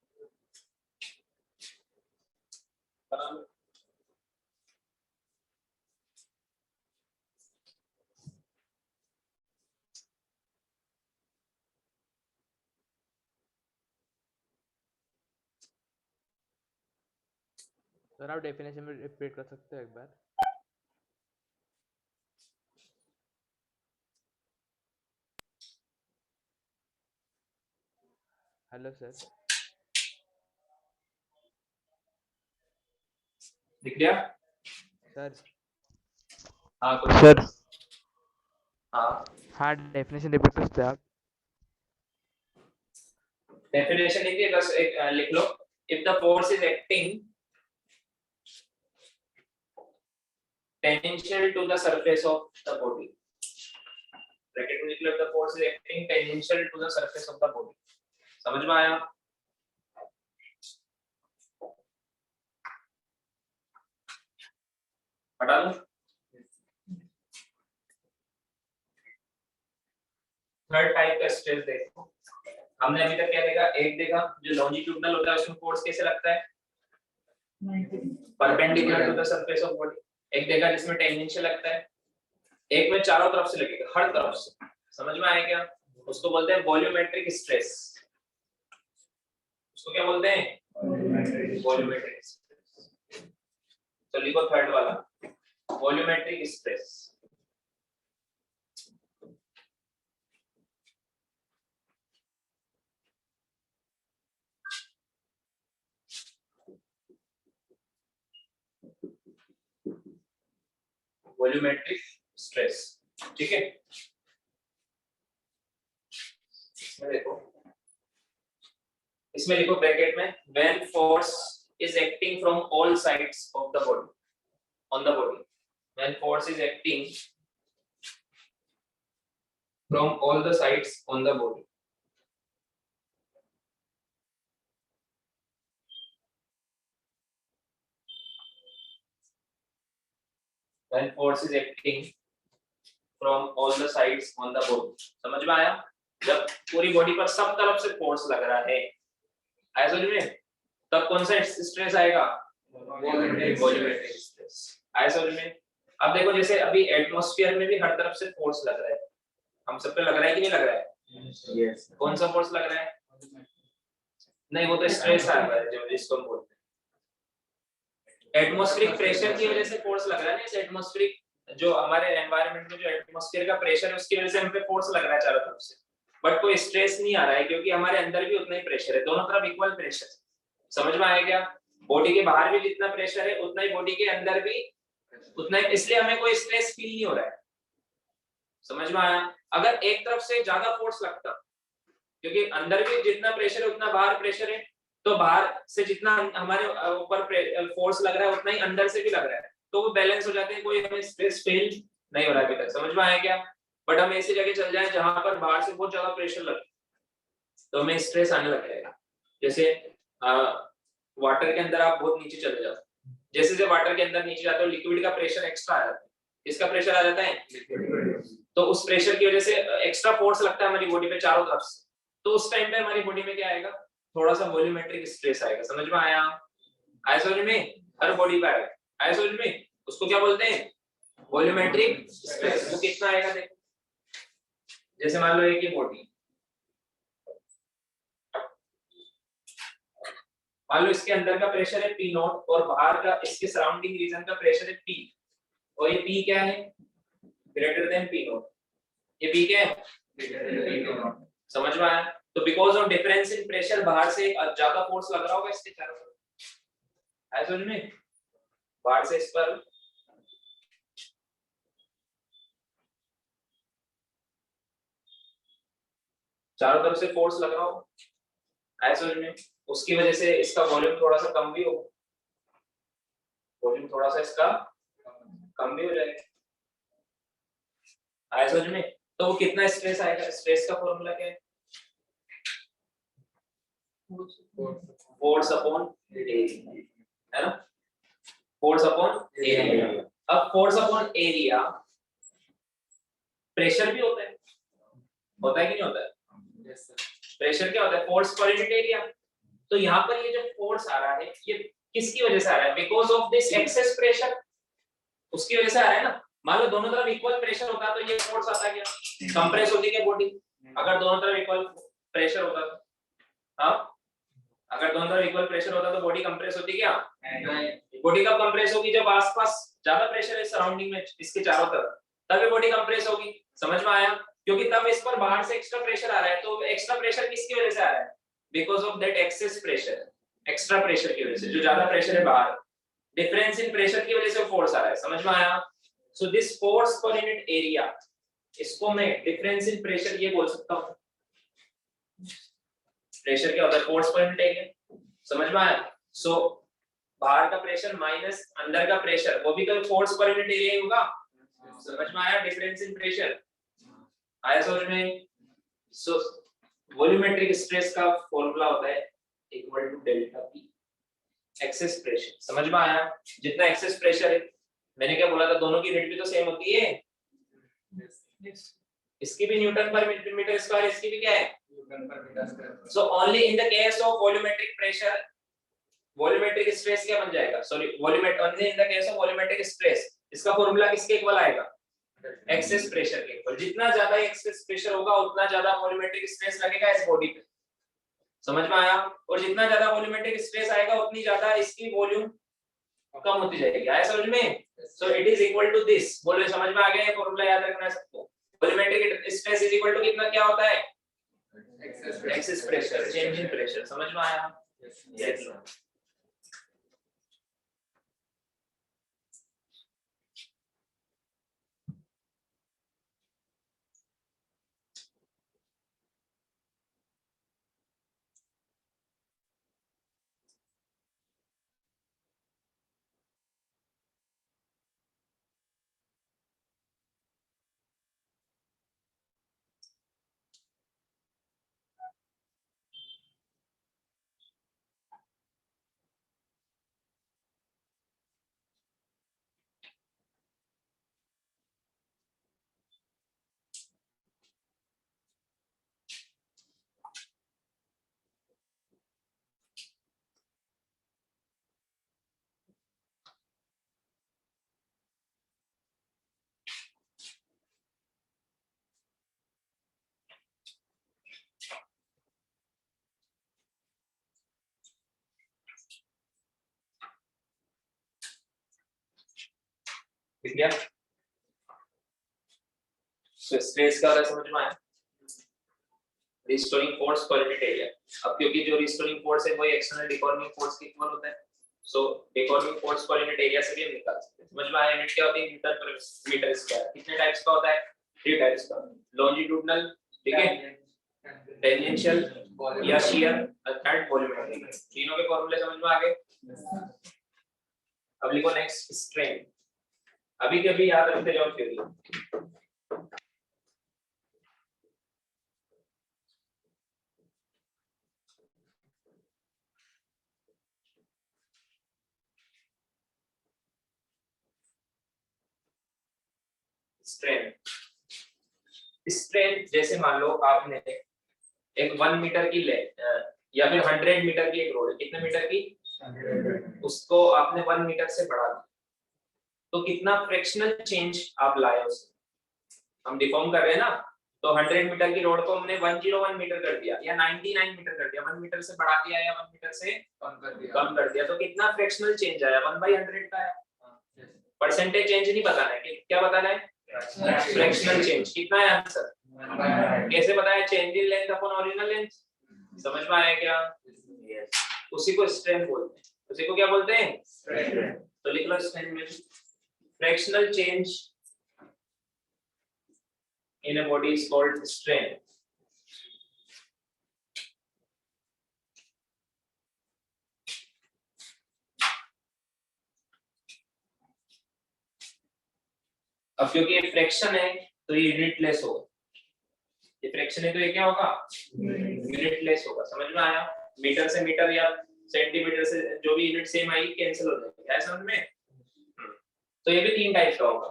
बना लो। सर आप डेफिनेशन में रिपीट कर सकते हो एक बार? Hello sir. दिख गया? सर हाँ कुछ सर हाँ हाँ डेफिनेशन रिपीट कर सकते हो आप? डेफिनेशन लिखिए, बस एक लिख लो। If the force is acting tangential to the surface of the body, bracket में लिख लो, if the force is acting tangential to the surface of the body। समझ में आया? हटा दो। थर्ड टाइप का स्ट्रेस देखो। हमने अभी तक क्या देखा? एक देखा जो लॉन्जिट्यूडनल होता है, उसमें फोर्स कैसे लगता है? Perpendicular to the surface of body. एक देखा जिसमें टेंजेंशियल लगता है। एक में चारों तरफ से लगेगा, हर तरफ से। समझ में आया क्या? उसको बोलते हैं वॉल्यूमेट्रिक स्ट्रेस। उसको क्या बोलते हैं? Volumetric stress. तो लिखो थर्ड वाला, वॉल्यूमेट्रिक स्ट्रेस। वॉल्यूमेट्रिक स्ट्रेस, ठीक है? इसमें देखो, इसमें लिखो ब्रैकेट में, when force is acting from all sides of the body, on the body, when force is acting from all the sides on the body, when force is acting from all the sides on the body। समझ में आया? जब पूरी body पर सब तरफ से force लग रहा है, आया समझ में? तब कौन सा स्ट्रेस आएगा? Volumetric stress. आया समझ में? अब देखो, जैसे अभी एटमॉस्फेयर में भी हर तरफ से फोर्स लग रहा है, हम सब पे लग रहा है कि नहीं लग रहा है? यस। कौन सा फोर्स लग रहा है? नहीं, वो तो स्ट्रेस आ रहा है जो जिसको हम बोलते हैं। एटमॉस्फेरिक प्रेशर की वजह से फोर्स लग रहा है ना। इस एटमॉस्फेरिक जो हमारे एनवायरनमेंट में जो एटमॉस्फेयर का प्रेशर है, उसकी वजह से हम पे फोर्स लग रहा है चारों तरफ से, बट कोई स्ट्रेस नहीं आ रहा है, क्योंकि हमारे अंदर भी उतना ही प्रेशर है, दोनों तरफ इक्वल प्रेशर। समझ में आया क्या? बॉडी के बाहर भी जितना प्रेशर है, उतना ही बॉडी के अंदर भी उतना ही, इसलिए हमें कोई स्ट्रेस फील नहीं हो रहा है। समझ में आया? अगर एक तरफ से ज्यादा फोर्स लगता, क्योंकि अंदर भी जितना प्रेशर है उतना बाहर प्रेशर है, तो बाहर से जितना हमारे ऊपर फोर्स लग रहा है उतना ही अंदर से भी लग रहा है, तो वो बैलेंस हो जाते हैं, कोई हमें स्ट्रेस फील नहीं हो रहा है अभी तक। समझ में आया क्या? बट हम ऐसी जगह चल जाए जहां पर बाहर से बहुत ज्यादा प्रेशर लगे, तो हमें स्ट्रेस आने लग जाएगा। जैसे वाटर के अंदर आप बहुत नीचे चले जाओ, जैसे जैसे वाटर के अंदर नीचे जाते हो, लिक्विड का प्रेशर एक्स्ट्रा आ जाता है। इसका प्रेशर आ जाता है, तो उस प्रेशर की वजह से एक्स्ट्रा फोर्स लगता है हमारी बॉडी पे चारों तरफ से, तो उस टाइम पे हमारी बॉडी में क्या आएगा? थोड़ा सा वॉल्यूमेट्रिक स्ट्रेस आएगा। समझ में आया? आया समझ में? हर बॉडी पे आएगा। आया समझ में? उसको क्या बोलते हैं? Volumetric stress. वो कितना आएगा देखो, जैसे मान लो एक ही बॉडी, मान लो इसके अंदर का प्रेशर है P नॉट और बाहर का इसके सराउंडिंग रीजन का प्रेशर है P, और ये P क्या है? Greater than P not. ये P क्या है? Greater than P not. समझ में आया? तो because of difference in pressure बाहर से ज्यादा फोर्स लग रहा होगा इसके चारों तरफ। है समझ में? बाहर से इस पर चारों तरफ से फोर्स लग रहा हो, है समझ में? उसकी वजह से इसका वॉल्यूम थोड़ा सा कम भी हो, वॉल्यूम थोड़ा सा इसका कम भी हो जाएगा। है समझ में? तो वो कितना स्ट्रेस आएगा? स्ट्रेस का फॉर्मूला क्या है? फोर्स अपॉन एरिया, है ना? Force upon area. अब फोर्स अपॉन एरिया, प्रेशर भी होता है कि नहीं होता है? yes, प्रेशर क्या होता है? Force per unit area. तो यहाँ पर ये जो फोर्स आ रहा है, ये किसकी वजह से आ रहा है? Because of this excess pressure, उसकी वजह से आ रहा है ना। मान लो दोनों तरफ इक्वल प्रेशर होता तो ये फोर्स आता क्या? कंप्रेस होती क्या बॉडी? अगर दोनों तरफ इक्वल प्रेशर होता तो हाँ, अगर दोनों तरफ इक्वल प्रेशर होता तो बॉडी कंप्रेस होती क्या? नहीं। बॉडी कब कंप्रेस होगी? जब आसपास ज्यादा प्रेशर है सराउंडिंग में, इसके चारों तरफ, तब ये बॉडी कंप्रेस होगी। समझ में आया? क्योंकि तब इस पर बाहर से एक्स्ट्रा प्रेशर आ रहा है, तो एक्स्ट्रा प्रेशर किसकी वजह से आ रहा है? Because of that excess pressure, extra pressure की वजह से, जो ज्यादा प्रेशर है बाहर, डिफरेंस इन प्रेशर की वजह से फोर्स आ रहा है। समझ में आया? So this force per unit area, इसको मैं डिफरेंस इन प्रेशर ये बोल सकता हूँ। प्रेशर क्या होता है? Force per unit area. समझ में आया? सो बाहर का प्रेशर माइनस अंदर का प्रेशर, वो भी तो फोर्स पर यूनिट एरिया ही होगा। समझ में आया? डिफरेंस इन प्रेशर आया समझ में? सो वॉल्यूमेट्रिक स्ट्रेस का फॉर्मूला होता है equal to delta P, excess pressure. समझ में आया? जितना एक्सेस प्रेशर है, मैंने क्या बोला था, दोनों की यूनिट भी तो सेम होती है। इसकी भी न्यूटन पर मीटर स्क्वायर, इसकी भी क्या है? न्यूटन पर metre square. So only in the case of volumetric pressure, volumetric stress क्या बन जाएगा? Sorry, volumetric, only in the case of volumetric stress, इसका फॉर्मूला किसके इक्वल आएगा? एक्सेस प्रेशर के इक्वल। जितना ज्यादा एक्सेस प्रेशर होगा उतना ज्यादा वॉल्यूमेट्रिक स्ट्रेस लगेगा इस बॉडी पे। समझ में आया? और जितना ज्यादा वॉल्यूमेट्रिक स्ट्रेस आएगा उतनी ज्यादा इसकी वॉल्यूम कम होती जाएगी। आया समझ में? So it is equal to this. बोलो समझ में आ गया? ये फॉर्मूला याद रखना है सबको। Volumetric stress is equal to कितना, क्या होता है? Excess pressure, change in pressure. समझ में आया? यस। ठीक है? सो स्ट्रेस का समझ में आया? Restoring force per unit area. अब क्योंकि जो रिस्टोरिंग फोर्स है वो एक्सटर्नल डिफॉर्मिंग फोर्स के इक्वल होता है, so deforming force per unit area से भी हम निकाल सकते हैं। समझ में आया? यूनिट क्या होती है? न्यूटन पर मीटर स्क्वायर। कितने टाइप्स का होता है? 3 टाइप्स का। लॉन्जिट्यूडनल, ठीक है, टेंजेंशियल या शियर, और थर्ड वॉल्यूमेट्रिक। तीनों के फॉर्मूले समझ में आ गए? अब लिखो नेक्स्ट, स्ट्रेन। अभी के अभी याद रखते जाओ थ्योरी। स्ट्रेन, स्ट्रेन जैसे मान लो आपने एक 1 मीटर की या फिर 100 मीटर की एक रोड है, कितने मीटर की? 100। उसको आपने 1 मीटर से बढ़ा दिया, तो कितना फ्रैक्शनल चेंज आप लाए उसमें? हम डिफॉर्म कर रहे हैं ना, तो 100 मीटर की रोड को हमने 101 मीटर कर दिया या 99 मीटर कर दिया, 1 मीटर से बढ़ा दिया या 1 मीटर से कम कर दिया, तो कितना फ्रैक्शनल चेंज आया? 1/100 का आया। परसेंटेज चेंज नहीं बताना है, क्या बताना है? Fractional change. कितना है आंसर? कैसे बताया? Change in length upon original length. समझ में आया क्या? यस। उसी को स्ट्रेन बोलते हैं। उसी को क्या बोलते हैं? स्ट्रेन। तो लिख लो स्ट्रेन में fractional change in a body is called strain. अब क्योंकि ये फ्रैक्शन है तो ये यूनिटलेस होगा। ये फ्रैक्शन है तो ये क्या होगा? यूनिटलेस होगा। समझ में आया? मीटर से मीटर या सेंटीमीटर से जो भी यूनिट सेम आएगी कैंसिल हो जाएगी। क्या समझ में? तो ये भी 3 टाइप का होगा।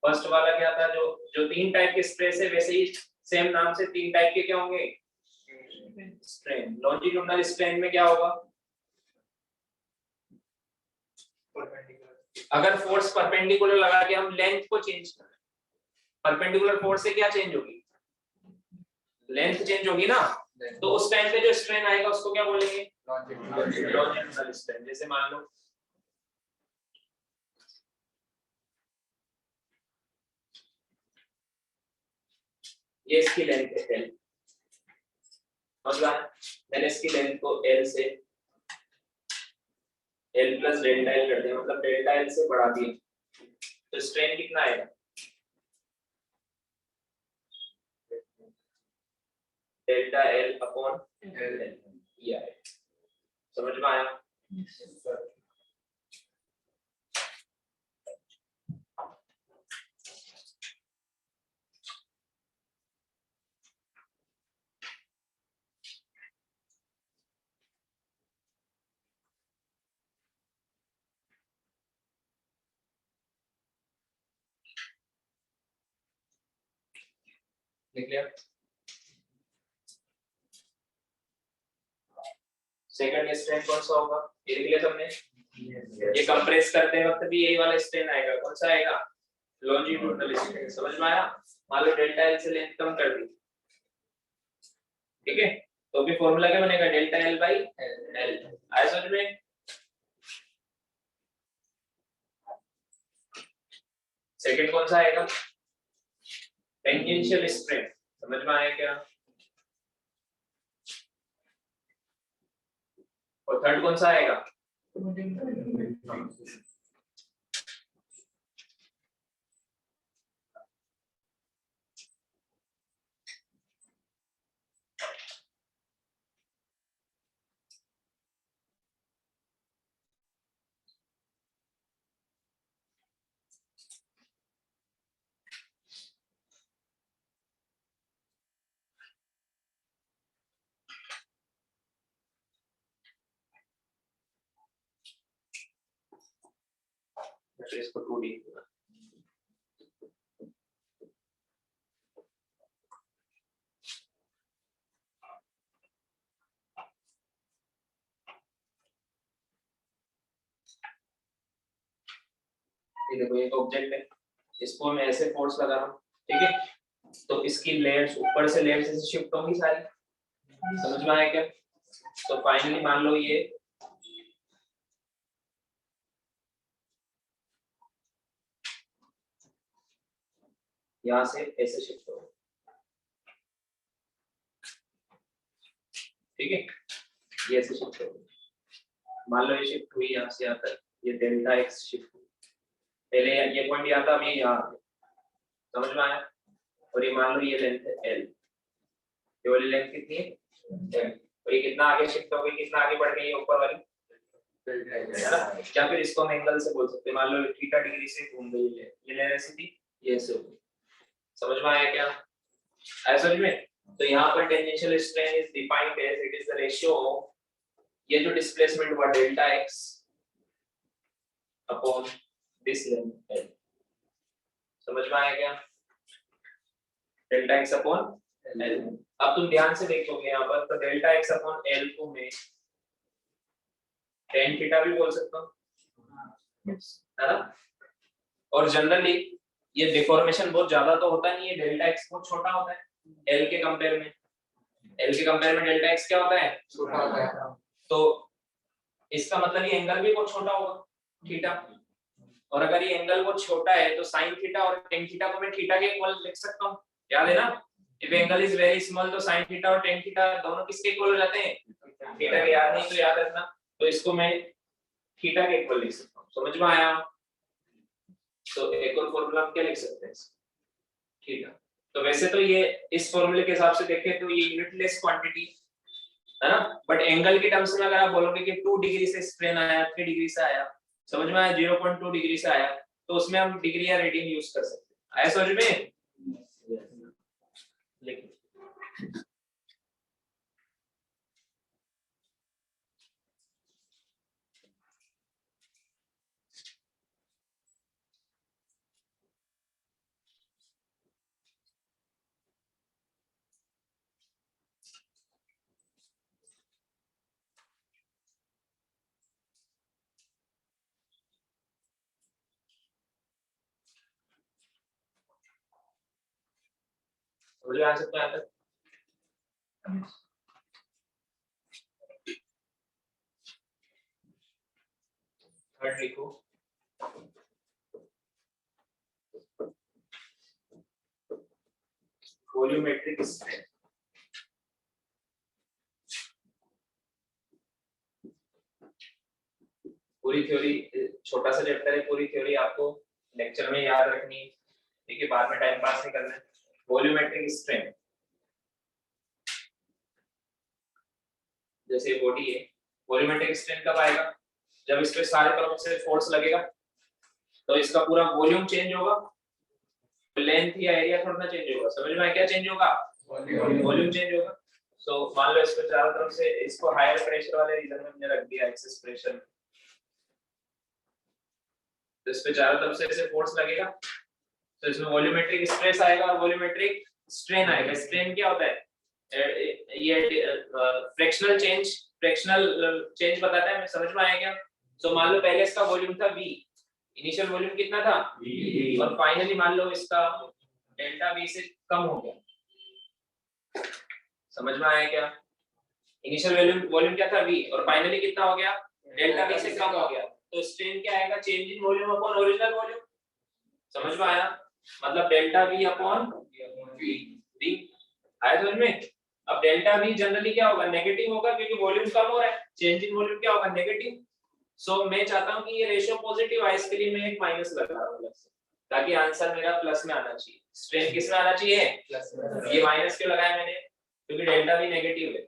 फर्स्ट वाला क्या था? जो 3 टाइप के स्ट्रेस है, वैसे ही सेम नाम से 3 टाइप के क्या होंगे? स्ट्रेन। लॉन्जिट्यूडनल स्ट्रेन में क्या होगा? अगर फोर्स परपेंडिकुलर लगा के हम लेंथ को चेंज करें, परपेंडिकुलर फोर्स से क्या चेंज होगी? लेंथ चेंज होगी ना, तो उस टाइम पे जो स्ट्रेन आएगा उसको क्या बोलेंगे, लॉन्जिट्यूडिनल स्ट्रेन। जैसे मान लो ये इसकी लेंथ है L, मतलब मैंने इसकी लेंथ को L से L प्लस डेल्टा L कर दिया, मतलब डेल्टा L से बढ़ा दिया, तो स्ट्रेन कितना आएगा, डेल्टा L अपॉन L, ये आएगा। समझ में आया? लिख लिया? सेकंड स्ट्रेन कौन सा होगा, ये लिख लिया सबने? ये कंप्रेस करते वक्त भी यही वाला स्ट्रेन आएगा, कौन सा आएगा, लॉन्जिट्यूडिनल स्ट्रेन। समझ में आया? मान लो डेल्टा L से लेंथ कम कर दी, ठीक है, तो भी फॉर्मूला क्या बनेगा, डेल्टा L बाई L। आया समझ में? सेकंड कौन सा आएगा, टेंजेंशियल स्ट्रेन। समझ में आया क्या? और थर्ड कौन सा आएगा, तो इसको 2D, ये देखो एक ऑब्जेक्ट है, इसको मैं ऐसे फोर्स लगा रहा हूँ, ठीक है, तो इसकी लेयर्स ऊपर से लेयर्स ऐसे शिफ्ट होंगी सारी। समझ में आया क्या? तो फाइनली मान लो ये यहाँ से ऐसे शिफ्ट हो, ठीक है, ये ऐसे शिफ्ट हो, मान लो ये शिफ्ट हुई यहाँ से यहाँ तक, ये डेल्टा एक्स शिफ्ट हुई, पहले ये पॉइंट यहाँ था, अभी यहाँ आ गया। समझ में आया? और ये मान लो ये लेंथ है L, ये वाली लेंथ कितनी है L, और ये कितना आगे शिफ्ट हो गई, कितना आगे बढ़ गई, ये ऊपर वाली, है ना? या फिर इसको हम एंगल से बोल सकते हैं, मान लो थीटा डिग्री से घूम गई है, ये लेयर ऐसी थी, ये ऐसे हो गई। समझ में आया क्या? आया समझ में? तो यहाँ पर tangential strain is defined as it is the ratio of ये जो डिस्प्लेसमेंट हुआ delta x upon this length L। समझ में आया क्या? Delta x upon L। अब तुम ध्यान से देखोगे यहाँ पर, तो डेल्टा x अपॉन L को मैं tan थीटा भी बोल सकता हूँ, है ना? और जनरली ये डिफॉर्मेशन बहुत ज्यादा तो होता नहीं है, डेल्टा x बहुत छोटा होता है L के कंपेयर में, L के कंपेयर में डेल्टा x क्या होता है, छोटा होता है। तो इसका मतलब ये एंगल भी बहुत छोटा होगा, थीटा, और अगर ये एंगल बहुत छोटा है तो साइन थीटा और टेन थीटा को मैं थीटा के इक्वल लिख सकता हूँ, याद है ना? If angle is very small तो साइन थीटा और टेन थीटा दोनों किसके इक्वल हो जाते हैं, थीटा के। याद नहीं तो याद रखना, तो इसको मैं थीटा के इक्वल लिख सकता हूँ। समझ में आया? तो एक और फॉर्मूला हम क्या लिख सकते हैं, थीटा। तो वैसे तो ये इस फॉर्मूले के हिसाब से देखें तो ये यूनिटलेस क्वांटिटी है ना, बट एंगल के टर्म्स में अगर आप बोलोगे कि 2 डिग्री से स्ट्रेन आया, 3 डिग्री से आया, समझ में आया, 0.2 डिग्री से आया, तो उसमें हम डिग्री या रेडियन यूज कर सकते हैं। आया समझ में? लिखिए समझ में आ सकता है? थर्ड लिखो, वॉल्यूमेट्रिक स्ट्रेन। पूरी थ्योरी, छोटा सा चैप्टर है, पूरी थ्योरी आपको लेक्चर में याद रखनी है, ठीक है, बाद में टाइम पास नहीं करना है। वॉल्यूमेट्रिक स्ट्रेन, जैसे बॉडी है, वॉल्यूमेट्रिक स्ट्रेन कब आएगा? जब इस पे सारे तरफ से फोर्स लगेगा तो इसका पूरा वॉल्यूम चेंज होगा, लेंथ या एरिया थोड़ा ना चेंज होगा। समझ में आया क्या चेंज होगा? वॉल्यूम चेंज होगा। सो मान लो इस पे चारों तरफ से, इसको हायर प्रेशर वाले रीजन में हमने रख दिया, एक्सेस प्रेशर, तो इस पे चारों तरफ से ऐसे फोर्स लगेगा तो इसमें वॉल्यूमेट्रिक स्ट्रेस आएगा और वॉल्यूमेट्रिक स्ट्रेन आएगा। स्ट्रेन क्या होता है? ये फ्रैक्शनल चेंज बताता है। समझ में आया क्या? सो मान लो पहले इसका वॉल्यूम था v, इनिशियल वॉल्यूम कितना था v, और फाइनली मान लो इसका डेल्टा v से कम हो गया। समझ में आया क्या? इनिशियल वॉल्यूम क्या था v और फाइनली कितना हो गया? डेल्टा v से कम हो गया। तो स्ट्रेन क्या आएगा? Change in volume upon original volume. समझ में आया? मतलब डेल्टा v अपॉन v आया समझ में? अब डेल्टा v जनरली क्या होगा? नेगेटिव होगा, क्योंकि वॉल्यूम कम हो रहा है। चेंज इन वॉल्यूम क्या होगा? नेगेटिव। सो मैं चाहता हूं कि ये रेशियो पॉजिटिव आए, इसके लिए मैं एक माइनस लगा रहा हूं ताकि आंसर मेरा प्लस में आना चाहिए। स्ट्रेन किस में आना चाहिए? प्लस में। ये माइनस क्यों लगाया मैंने? क्योंकि डेल्टा v नेगेटिव है।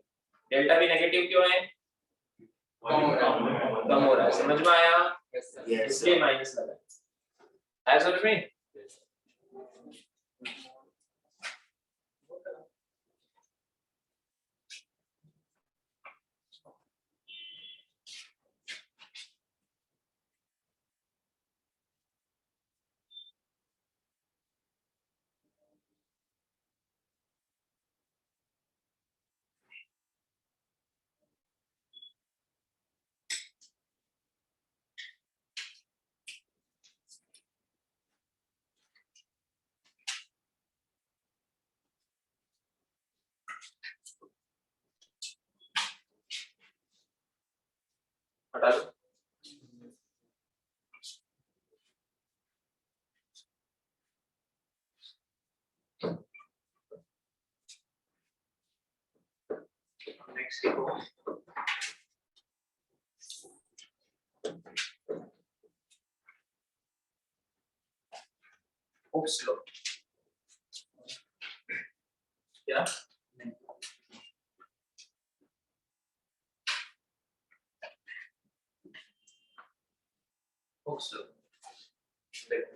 डेल्टा v नेगेटिव क्यों है? कम हो रहा है। समझ में आया? इसलिए माइनस लगाया। आया समझ में? हटा दो। नेक्स्ट देखो, हुक्स लॉ। क्या? Hooke's law.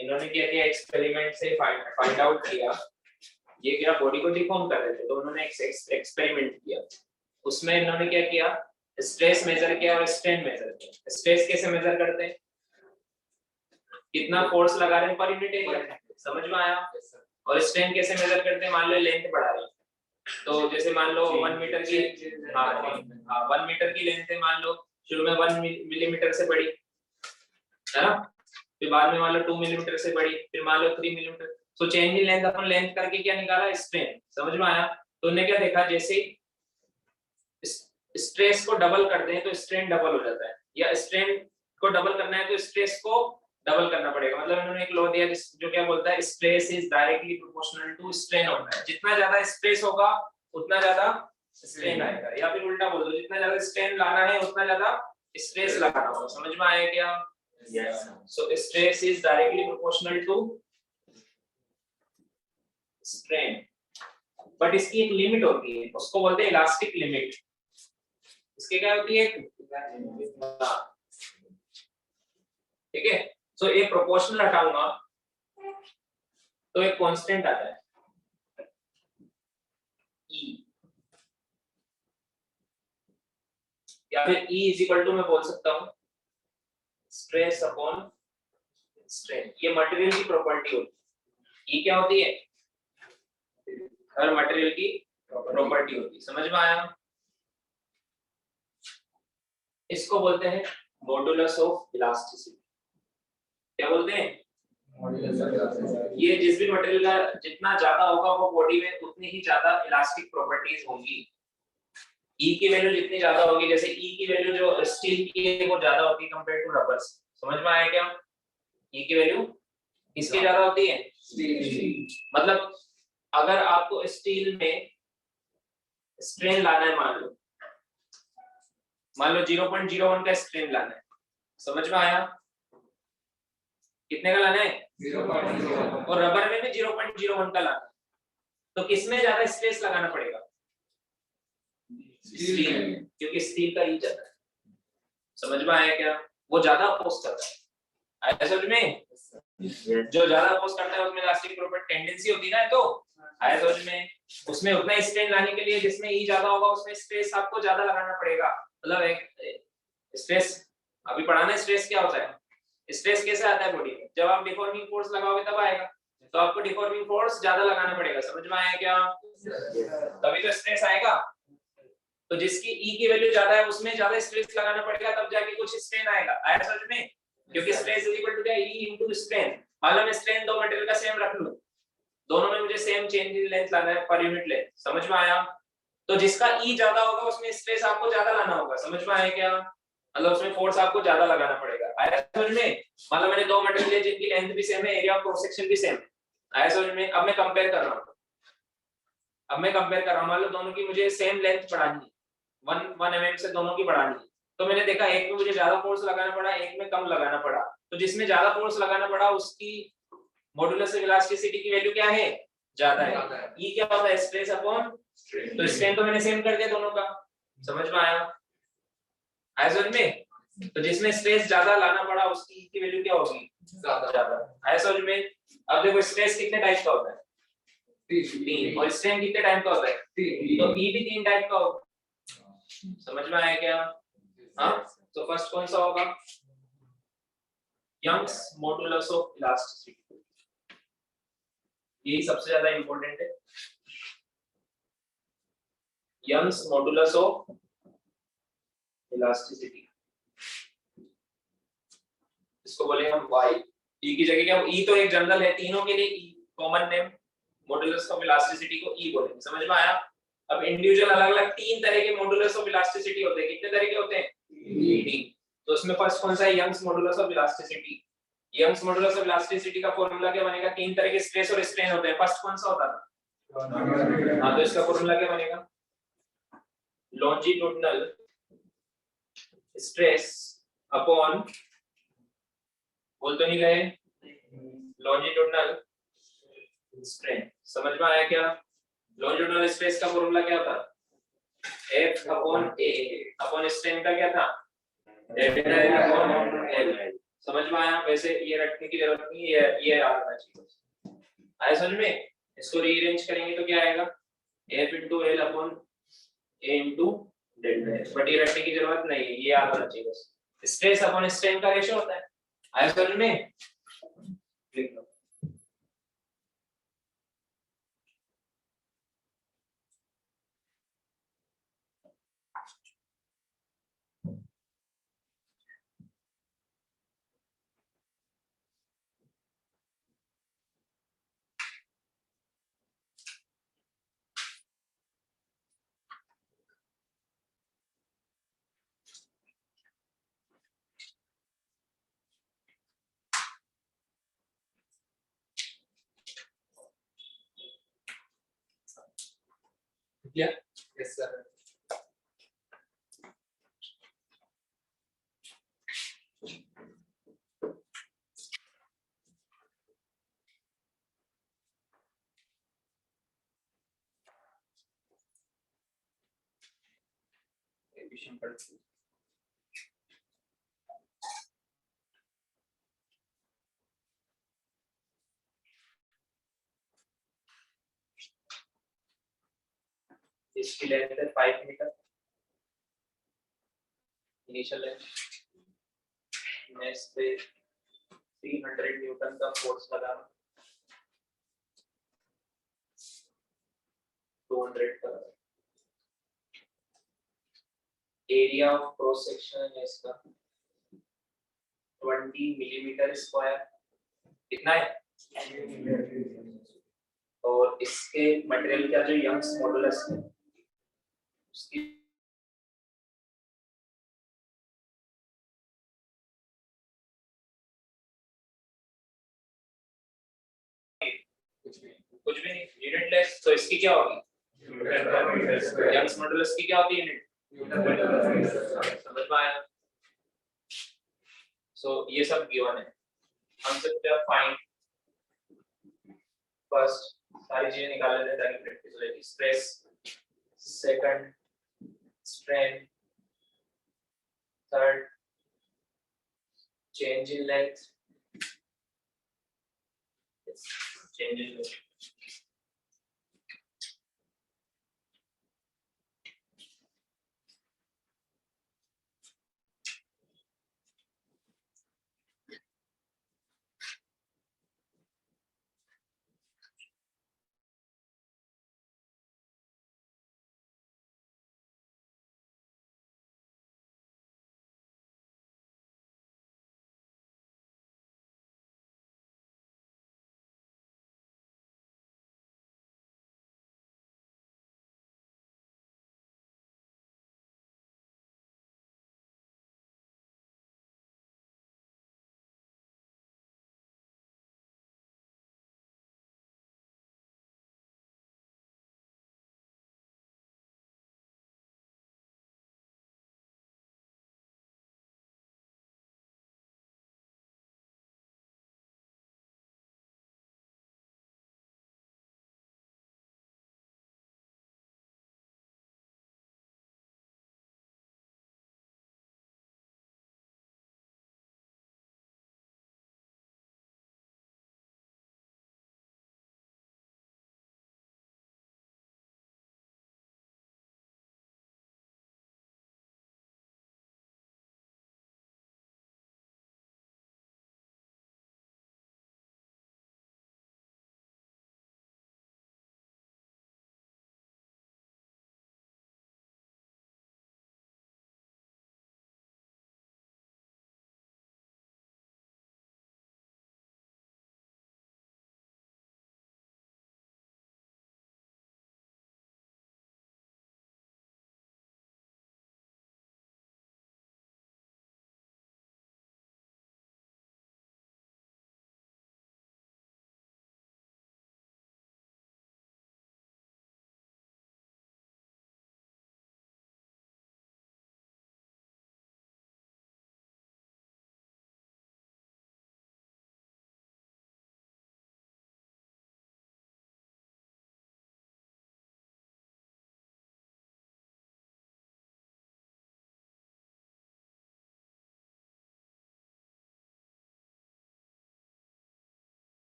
इन्होंने क्या किया? एक्सपेरिमेंट से फाइंड आउट किया, ये क्या बॉडी को डिफॉर्म कर रहे थे, तो उन्होंने एक एक्सपेरिमेंट किया। उसमें इन्होंने क्या किया? स्ट्रेस मेजर किया और स्ट्रेन मेजर किया। स्ट्रेस कैसे मेजर करते हैं? कितना फोर्स लगा रहे हैं पर यूनिट एरिया। समझ में आया? और स्ट्रेन कैसे मेजर करते हैं? मान लो लेंथ बढ़ा रहे हैं, तो जैसे मान लो 1 मीटर की, 1 मीटर की लेंथ है, मान लो शुरू में 1 मिलीमीटर से बढ़ी, है ना, फिर बाद में मान लो 2 मिलीमीटर से बढ़ी, फिर मान लो 3 millimetre. So change in length upon length करके क्या निकाला? स्ट्रेन। समझ में आया? तो उन्होंने क्या देखा? जैसे स्ट्रेस को डबल करते हैं तो स्ट्रेन डबल हो जाता है, या स्ट्रेन को डबल करना है तो स्ट्रेस को डबल करना पड़ेगा। मतलब इन्होंने एक लॉ दिया जो क्या बोलता है? Stress is directly proportional to strain होता है। जितना ज्यादा स्ट्रेस होगा उतना ज्यादा स्ट्रेन आएगा, या फिर उल्टा बोल दो, जितना ज्यादा स्ट्रेन लाना है उतना ज्यादा स्ट्रेस लगाना होगा। समझ में आया क्या? Yes. So stress is directly proportional to strain. But इसकी एक लिमिट होती है, उसको बोलते हैं इलास्टिक लिमिट। इसके क्या होती है? ठीक है। सो ये प्रोपोर्शनल हटाऊंगा तो एक कांस्टेंट आता है E, या फिर E इज इक्वल टू मैं बोल सकता हूँ स्ट्रेस अपॉन स्ट्रेन। ये मटेरियल की प्रॉपर्टी होती है। E क्या होती है? हर मटेरियल की प्रॉपर्टी होती है। समझ में आया? इसको बोलते हैं मॉडुलस ऑफ इलास्टिसिटी। क्या बोलते हैं? ये जिस भी मटेरियल का जितना ज्यादा होगा वो बॉडी में उतनी ही ज्यादा इलास्टिक प्रॉपर्टीज होंगी। ई की वैल्यू जितनी ज्यादा होगी, जैसे ई की वैल्यू जो स्टील की है वो ज्यादा होती है कंपेयर टू रबर। समझ में आया क्या? ई की वैल्यू किसकी ज्यादा होती है? मतलब अगर आपको स्टील में स्ट्रेन लाना है, मान लो 0.01 का स्ट्रेन लाना है, समझ में आया? कितने का लाना है? 0.01। और रबर में भी 0.01 का लाना है, तो किसमें ज्यादा स्ट्रेस लगाना पड़ेगा? स्टील में, क्योंकि स्टील का ही ज्यादा है। समझ में आया क्या? वो ज्यादा अपोज करता है, आया समझ में? जो ज्यादा अपोज करता है उसमें इलास्टिक प्रॉपर्टी टेंडेंसी होती है ना, तो आया समझ में? उसमें उतना स्ट्रेन लाने के लिए जिसमें ई ज्यादा होगा उसमें स्ट्रेस आपको ज्यादा लगाना पड़ेगा। मतलब एक स्ट्रेस अभी पढ़ाना, स्ट्रेस क्या होता है, स्ट्रेस कैसे आता है बॉडी में? जब आप डिफॉर्मिंग फोर्स लगाओगे तब आएगा, तो आपको डिफॉर्मिंग फोर्स ज्यादा लगाना पड़ेगा। समझ में आया क्या? तभी तो स्ट्रेस आएगा। तो जिसकी ई की वैल्यू ज्यादा है उसमें ज्यादा स्ट्रेस लगाना पड़ेगा, तब जाके कुछ स्ट्रेन आएगा। आया समझ में? क्योंकि stress is equal to the E into strain. मान लो मैं स्ट्रेन दो मटेरियल का सेम रख लूं, दोनों में मुझे सेम चेंज इन लेंथ लाना है पर यूनिट लेंथ। समझ में आया? तो जिसका ई ज्यादा होगा उसमें स्ट्रेस आपको ज्यादा लाना होगा। समझ में आया क्या? मतलब उसमें फोर्स आपको ज्यादा लगाना पड़ेगा। आया समझ में? मान लो मैंने दो मटेरियल है जिनकी लेंथ भी सेम है, एरिया ऑफ क्रॉस सेक्शन भी सेम है। आया समझ में? अब मैं कंपेयर कर रहा हूं, मान लो दोनों की मुझे सेम लेंथ बढ़ानी है, 1 mm से दोनों की बढ़ानी है। तो मैंने देखा एक में मुझे ज्यादा फोर्स लगाना पड़ा, एक में कम लगाना पड़ा। तो जिसमें ज्यादा फोर्स लगाना पड़ा उसकी मॉडुलस ऑफ इलास्टिसिटी की वैल्यू क्या है? ज्यादा है। ये क्या होता है? Stress upon strain. तो स्ट्रेन तो मैंने सेम कर दिया दोनों का। समझ में आया? आया समझ में? तो जिसमें स्ट्रेस ज्यादा लाना पड़ा उसकी की वैल्यू क्या होगी? ज्यादा। आया समझ में? अब देखो स्ट्रेस कितने टाइप का होता है? 3। और स्ट्रेन कितने टाइप का होता है? 3। तो ई भी 3 टाइप का होगा। समझ में आया क्या? हाँ, तो फर्स्ट कौन सा होगा? Young's modulus of elasticity. यही सबसे ज्यादा इंपॉर्टेंट है, यंग्स मॉडुलस ऑफ इलास्टिसिटी। इसको बोलेंगे हम y। e की जगह क्या? e तो एक जनरल है, तीनों के लिए e common name, modulus of elasticity को e बोलेंगे। समझ में आया? अब इंडिविजुअल अलग अलग 3 तरह के मॉडुलस ऑफ इलास्टिसिटी होते हैं। कितने तरह के होते हैं? 3। तो उसमें फर्स्ट कौन सा है? Young's modulus of elasticity. Young's modulus of elasticity का फॉर्मूला क्या बनेगा? 3 तरह के स्ट्रेस और स्ट्रेन होते हैं। फर्स्ट कौन सा होता है? हाँ, तो इसका फॉर्मूला क्या बनेगा? लॉन्जिट्यूडिनल स्ट्रेस अपॉन, बोल तो नहीं गए, लॉन्जिट्यूडिनल स्ट्रेन। समझ में आया क्या? लॉन्जिट्यूडिनल स्ट्रेस का फॉर्मूला क्या था? F upon A upon strain का क्या था? Delta L upon L। समझ में आया? वैसे ये रखने की जरूरत नहीं है, ये याद रखना चाहिए। आया समझ में? इसको रीअरेंज करेंगे तो क्या आएगा? F into L upon A into delta L। But ये रखने की जरूरत नहीं है, ये याद होना चाहिए बस। स्ट्रेस अपॉन स्ट्रेन का रेशियो होता है। आया समझ में? लिख लो। Yeah. Yes, sir. इसकी लेंथ है 5 मीटर इनिशियल लेंथ। मैं इस पे 300 न्यूटन का फोर्स लगा, 200 का। एरिया ऑफ क्रॉस सेक्शन है इसका 20 मिलीमीटर स्क्वायर। कितना है? और इसके मटेरियल का जो यंग्स मॉडुलस है उसकी कुछ भी नहीं, यूनिटलेस। तो इसकी क्या होगी? यंग्स मॉडुलस की क्या होती है? यूनिट। समझ में आया? सो ये सब गिवन है। हम सकते हैं फाइंड फर्स्ट, सारी चीजें निकाल लेते हैं ताकि प्रैक्टिस हो जाए। Stress, second strain, third change in length, change in length,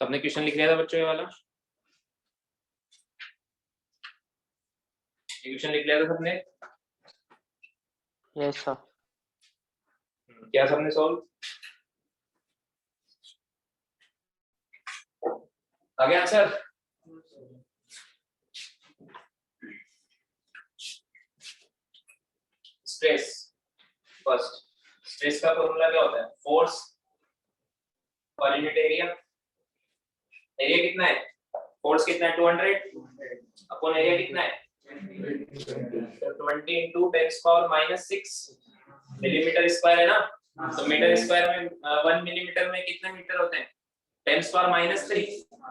सबने क्वेश्चन लिख लिया था बच्चों? ये वाला क्वेश्चन लिख लिया था सबने? Yes sir. क्या सबने सॉल्व? आ गया आंसर? स्ट्रेस, फर्स्ट स्ट्रेस का फॉर्मूला क्या होता है? Force per unit area. Area कितना है? फोर्स कितना है? 200 अपॉन एरिया कितना है? 20 into 10⁻⁻6 मिलीमीटर स्क्वायर है ना? तो मीटर स्क्वायर में 1 मिलीमीटर में कितने मीटर होते हैं? 10⁻3।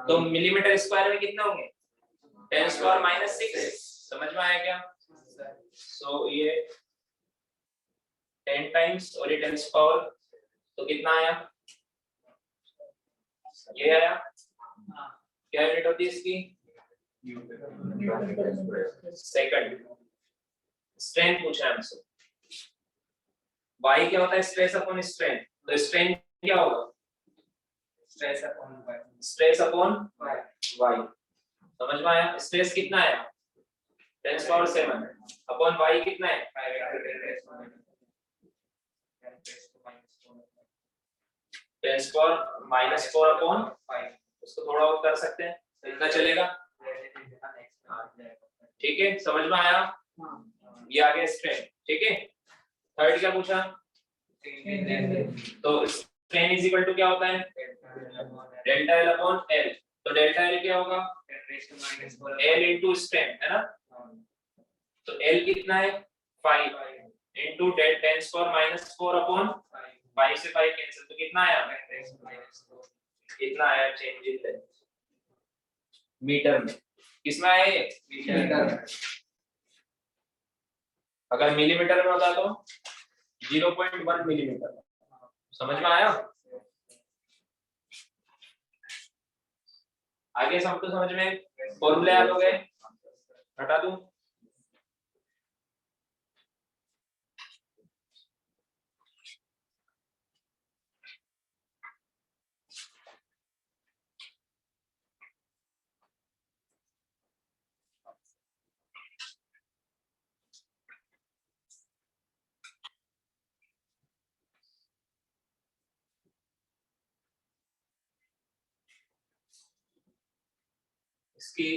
तो मिलीमीटर स्क्वायर में कितने होंगे? 10⁻6। समझ में आया क्या? सो ये 10 टाइम्स और ये 10 पावर, तो कितना आया? ये आया। क्या यूनिट होती है इसकी? सेकंड। स्ट्रेंथ पूछा है हमसे। y क्या होता है? Stress upon strain. तो स्ट्रेन क्या होगा? Stress upon y। समझ में आया? स्ट्रेस कितना है? 10⁻7 अपॉन y कितना है? 10⁻⁻4 अपॉन 5। उसको थोड़ा और कर सकते हैं, इतना चलेगा? ठीक है, समझ में आया? ये आ गया स्ट्रेन। ठीक है, थर्ड क्या पूछा? तो स्ट्रेन इज इक्वल टू क्या होता है? Delta L upon L. तो डेल्टा एल क्या होगा? एल इंटू स्ट्रेन, है ना? तो L कितना है 5 into 10⁻⁻4 अपॉन 5 से 5 कैंसिल, तो कितना आया कितना आया चेंज इन लेंथ मीटर में, किसमें आया ये मीटर में। अगर मिलीमीटर में होता तो 0.1 मिलीमीटर, समझ में आया। आगे सब तो समझ में, फॉर्मूले याद हो गए, हटा दूं। इसकी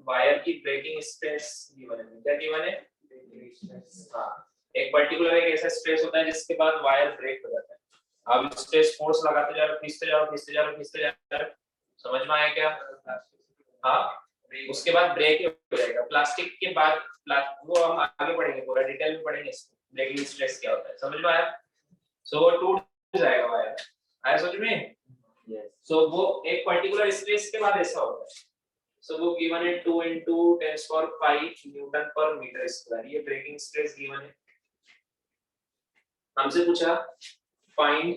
वायर की ब्रेकिंग स्ट्रेस गिवन है, क्या गिवन है हाँ, एक पर्टिकुलर एक ऐसा स्ट्रेस होता है जिसके बाद वायर ब्रेक हो जाता है। अब स्ट्रेस फोर्स लगाते जा रहे हो, खींचते जा रहे हो, खींचते जा रहे हो, खींचते जा रहे हो, समझ में आया क्या हाँ, उसके बाद ब्रेक हो जाएगा। प्लास्टिक के बाद वो हम आगे पढ़ेंगे, पूरा डिटेल में पढ़ेंगे ब्रेकिंग स्ट्रेस क्या होता है, समझ में आया। सो वो टूट जाएगा वायर, आया समझ में। सो वो एक पर्टिकुलर स्ट्रेस के बाद ऐसा होता है। So वो given है 2 into 10⁵ न्यूटन पर मीटर स्क्वायर, ये ब्रेकिंग स्ट्रेस गिवन है। हमसे पूछा find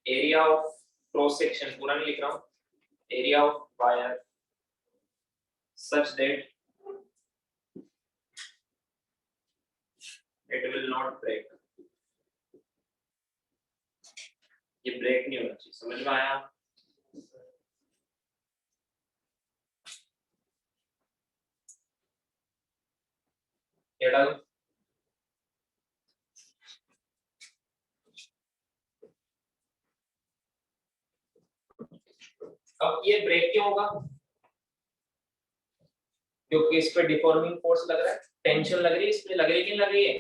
area of cross section, पूरा नहीं लिख रहा हूँ, area of wire such that it will not break, ये ब्रेक नहीं होना चाहिए, समझ में आया। क्या डालूं? अब ये ब्रेक क्यों होगा, क्योंकि इस पे डिफॉर्मिंग फोर्स लग रहा है, टेंशन लग रही है, इस पे लग रही है कि नहीं लग रही है,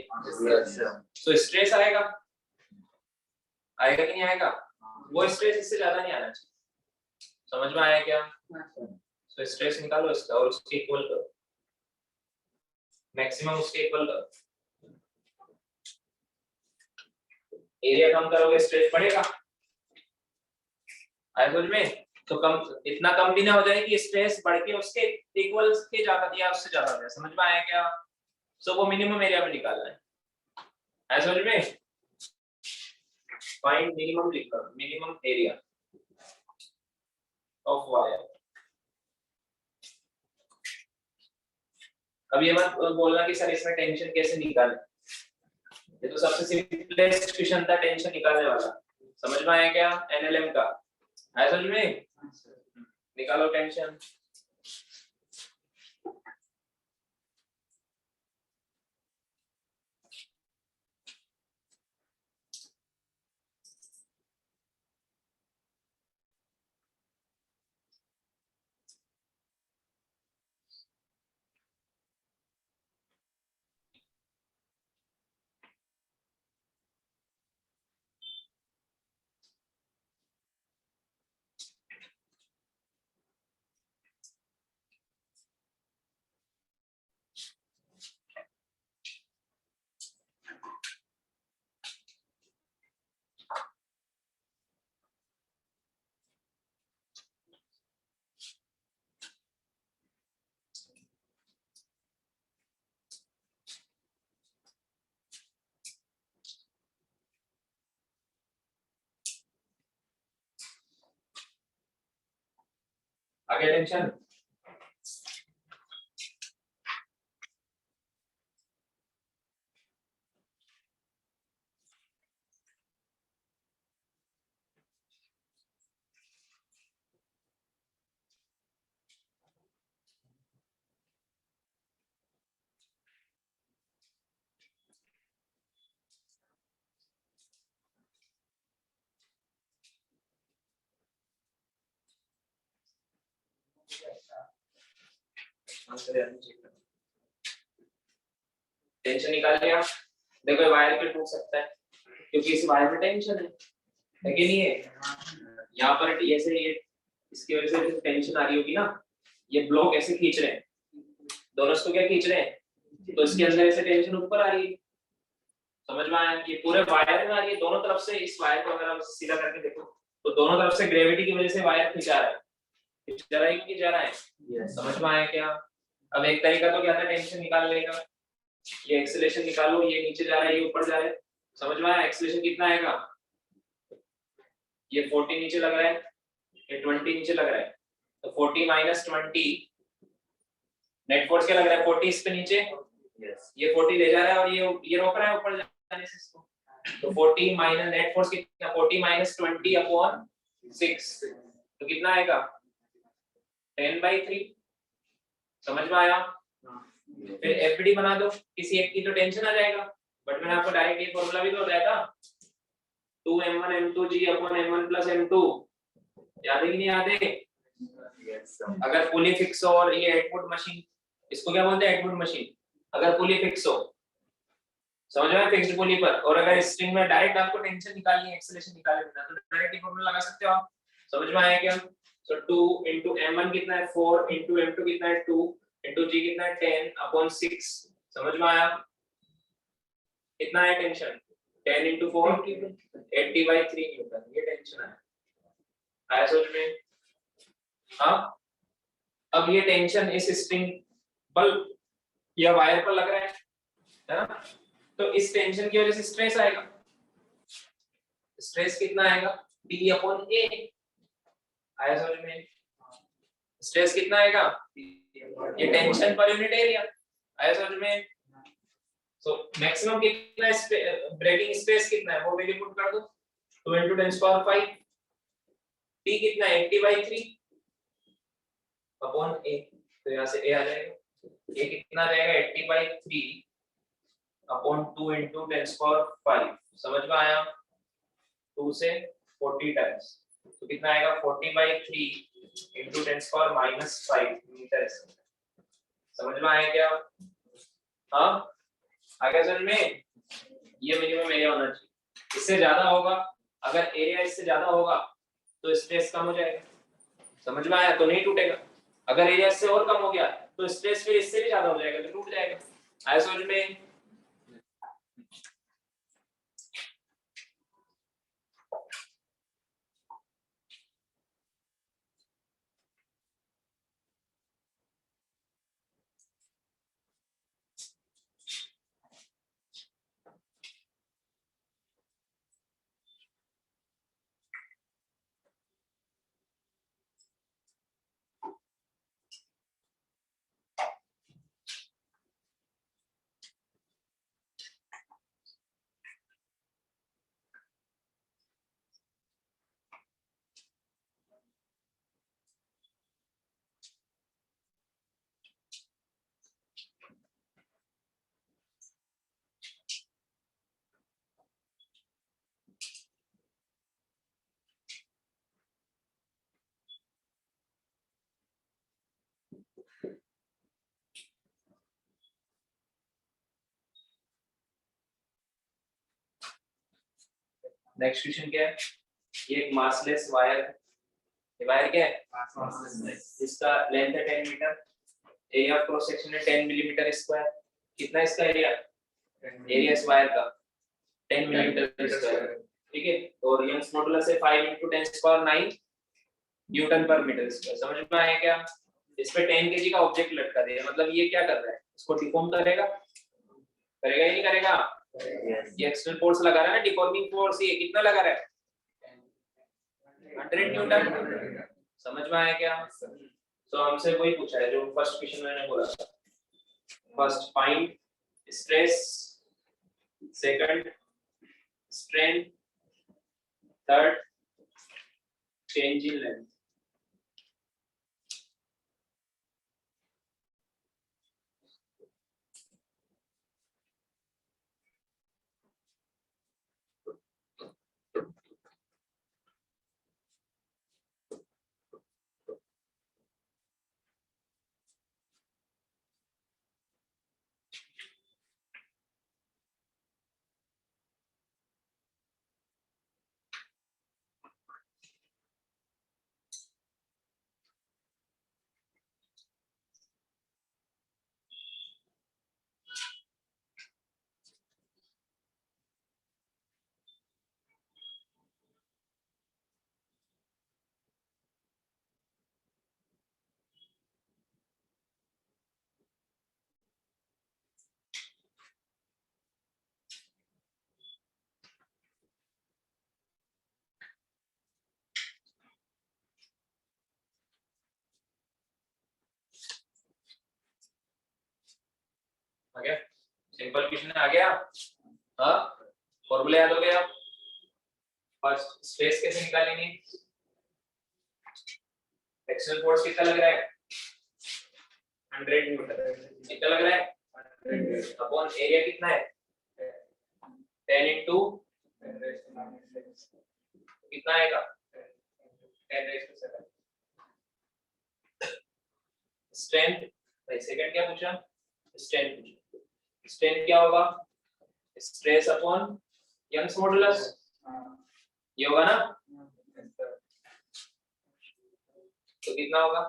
तो स्ट्रेस आएगा, आएगा कि नहीं आएगा, वो स्ट्रेस इससे ज्यादा नहीं आना चाहिए, समझ में आया क्या। तो स्ट्रेस निकालो इसका और उसके इक्वल करो, मैक्सिमम उसके इक्वल करो, एरिया कम करोगे स्ट्रेस बढ़ेगा, आया समझ में। तो कम, इतना कम भी ना हो जाए कि स्ट्रेस बढ़ के उसके इक्वल के ज्यादा या उससे ज्यादा हो जाए, समझ में आया क्या। सो वो मिनिमम एरिया में निकालना है, आया समझ में। फाइंड मिनिमम लिखना, मिनिमम एरिया ऑफ वायर। अब ये मत बोलना कि सर इसमें टेंशन कैसे निकालें, ये तो सबसे सिंपलेस्ट क्वेश्चन था टेंशन निकालने वाला, समझ में आया क्या एनएलएम का, आया समझ में। निकालो टेंशन, आगे टेंशन। टेंशन निकाल लिया, देखो वायर पे टूट सकता है क्योंकि इस वायर में टेंशन है कि नहीं है, यहाँ पर ऐसे ये इसकी वजह से टेंशन आ रही होगी ना, ये ब्लॉक ऐसे खींच रहे हैं, दोनों इसको क्या खींच रहे हैं, तो इसके अंदर से टेंशन ऊपर आ रही है। समझ में आया? ये पूरे वायर में आ रही है दोनों तरफ से। इस वायर को अगर आप सीधा करके देखो तो दोनों तरफ से ग्रेविटी की वजह से वायर खिंचा रहा है, खिंचा रहा है कि जा रहा है। समझ में आया क्या? अब एक तरीका तो क्या था टेंशन निकालने का, ये एक्सेलरेशन निकालो, ये नीचे जा रहा है ये ऊपर जा रहा है। समझ में आया? एक्सेलरेशन कितना आएगा, ये 40 नीचे लग रहा है, ये 20 नीचे लग रहा है, तो 40 माइनस 20 नेट फोर्स क्या लग रहा है 40 इस पे नीचे, ये 40 ले जा रहा है और ये रोक रहा है ऊपर जाने से इसको। तो 40 माइनस नेट फोर्स कितना, 40 माइनस 20 अपॉन 6, तो कितना आएगा 10/3। समझ में आया? फिर एफडी बना दो, किसी एक की तो टेंशन आ जाएगा, बट मैंने आपको डायरेक्ट ये फॉर्मूला भी तो बताया था 2m1 m2g upon m1 plus m2, याद है कि नहीं याद है? अगर पुली फिक्स हो और ये हेडवुड मशीन, इसको क्या बोलते हैं हेडवुड मशीन, अगर पुली फिक्स हो, समझ में आया, फिक्स्ड पुली पर, और अगर स्ट्रिंग में डायरेक्ट आपको टेंशन निकालनी है एक्सेलरेशन निकालने बिना तो डायरेक्ट ये फॉर्मूला लगा सकते हो आप। समझ में आया क्या? सो 2 into m1 कितना है 4 into m2 कितना है 2 into g कितना है 10 अपॉन 6। समझ में आया? कितना है टेंशन 10 into 4 80/3 न्यूटन, ये टेंशन है। आया समझ में? हाँ, अब ये टेंशन इस स्ट्रिंग बल्ब या वायर पर लग रहा है ना, तो इस टेंशन की वजह से स्ट्रेस आएगा। स्ट्रेस कितना आएगा T अपॉन A। आया समझ में? स्ट्रेस कितना आएगा, ये टेंशन पर यूनिट एरिया। आया समझ में? सो मैक्सिमम कितना ब्रेकिंग स्ट्रेस कितना है वो वैल्यू पुट कर दो, 2 into 10⁵। T कितना है 80/3 अपॉन A, तो यहाँ से A आ जाएगा, A कितना आ जाएगा 80/3 अपॉन 2 into 10⁵। समझ में आया? 2 से 40 टाइम्स, तो कितना आएगा 40/3 into 10⁻⁻5 मीटर। समझ में आया क्या? हाँ, आगे समझ में? ये मिनिमम एरिया होना चाहिए, इससे ज्यादा होगा, अगर एरिया इससे ज्यादा होगा तो स्ट्रेस कम हो जाएगा। समझ में आया? तो नहीं टूटेगा। अगर एरिया इससे और कम हो गया तो स्ट्रेस फिर इससे भी ज्यादा हो जाएगा तो टूट जाएगा। आया समझ में? नेक्स्ट क्वेश्चन क्या है, ये एक मासलेस वायर है, ये वायर क्या है, इसका लेंथ है 10 metre, area of cross section है 10 मिलीमीटर स्क्वायर। कितना इसका एरिया, एरिया इस वायर का 10 मिलीमीटर स्क्वायर, ठीक है। और यंग्स मॉडुलस है 5 into 10⁹ न्यूटन पर मीटर स्क्वायर। समझ में आया क्या? इस पे 10 kg का ऑब्जेक्ट लटका दिया, मतलब ये क्या कर रहा है, इसको डिफॉर्म करेगा, करेगा या नहीं करेगा? ये एक्सटर्नल फोर्स लगा रहा है ना, डिफॉर्मिंग फोर्स, ये कितना लगा रहा है 100 न्यूटन। समझ में आया क्या? तो हमसे वही पूछा है जो फर्स्ट क्वेश्चन मैंने बोला था। First find stress, second strain, third change in length. Simple question आ गया। हाँ, फॉर्मूला याद हो गया। फर्स्ट स्ट्रेस कैसे निकालेंगे? एक्सटर्नल फोर्स कितना लग रहा है? 100 न्यूटन। कितना लग रहा है? अपॉन एरिया कितना है? 10 इंटू कितना आएगा? 10⁻⁷। स्ट्रेंथ भाई सेकंड क्या पूछा? स्ट्रेंथ पूछा। स्ट्रेंथ क्या होगा? स्ट्रेस अपॉन यंग्स मॉडुलस, ये होगा ना? तो कितना होगा?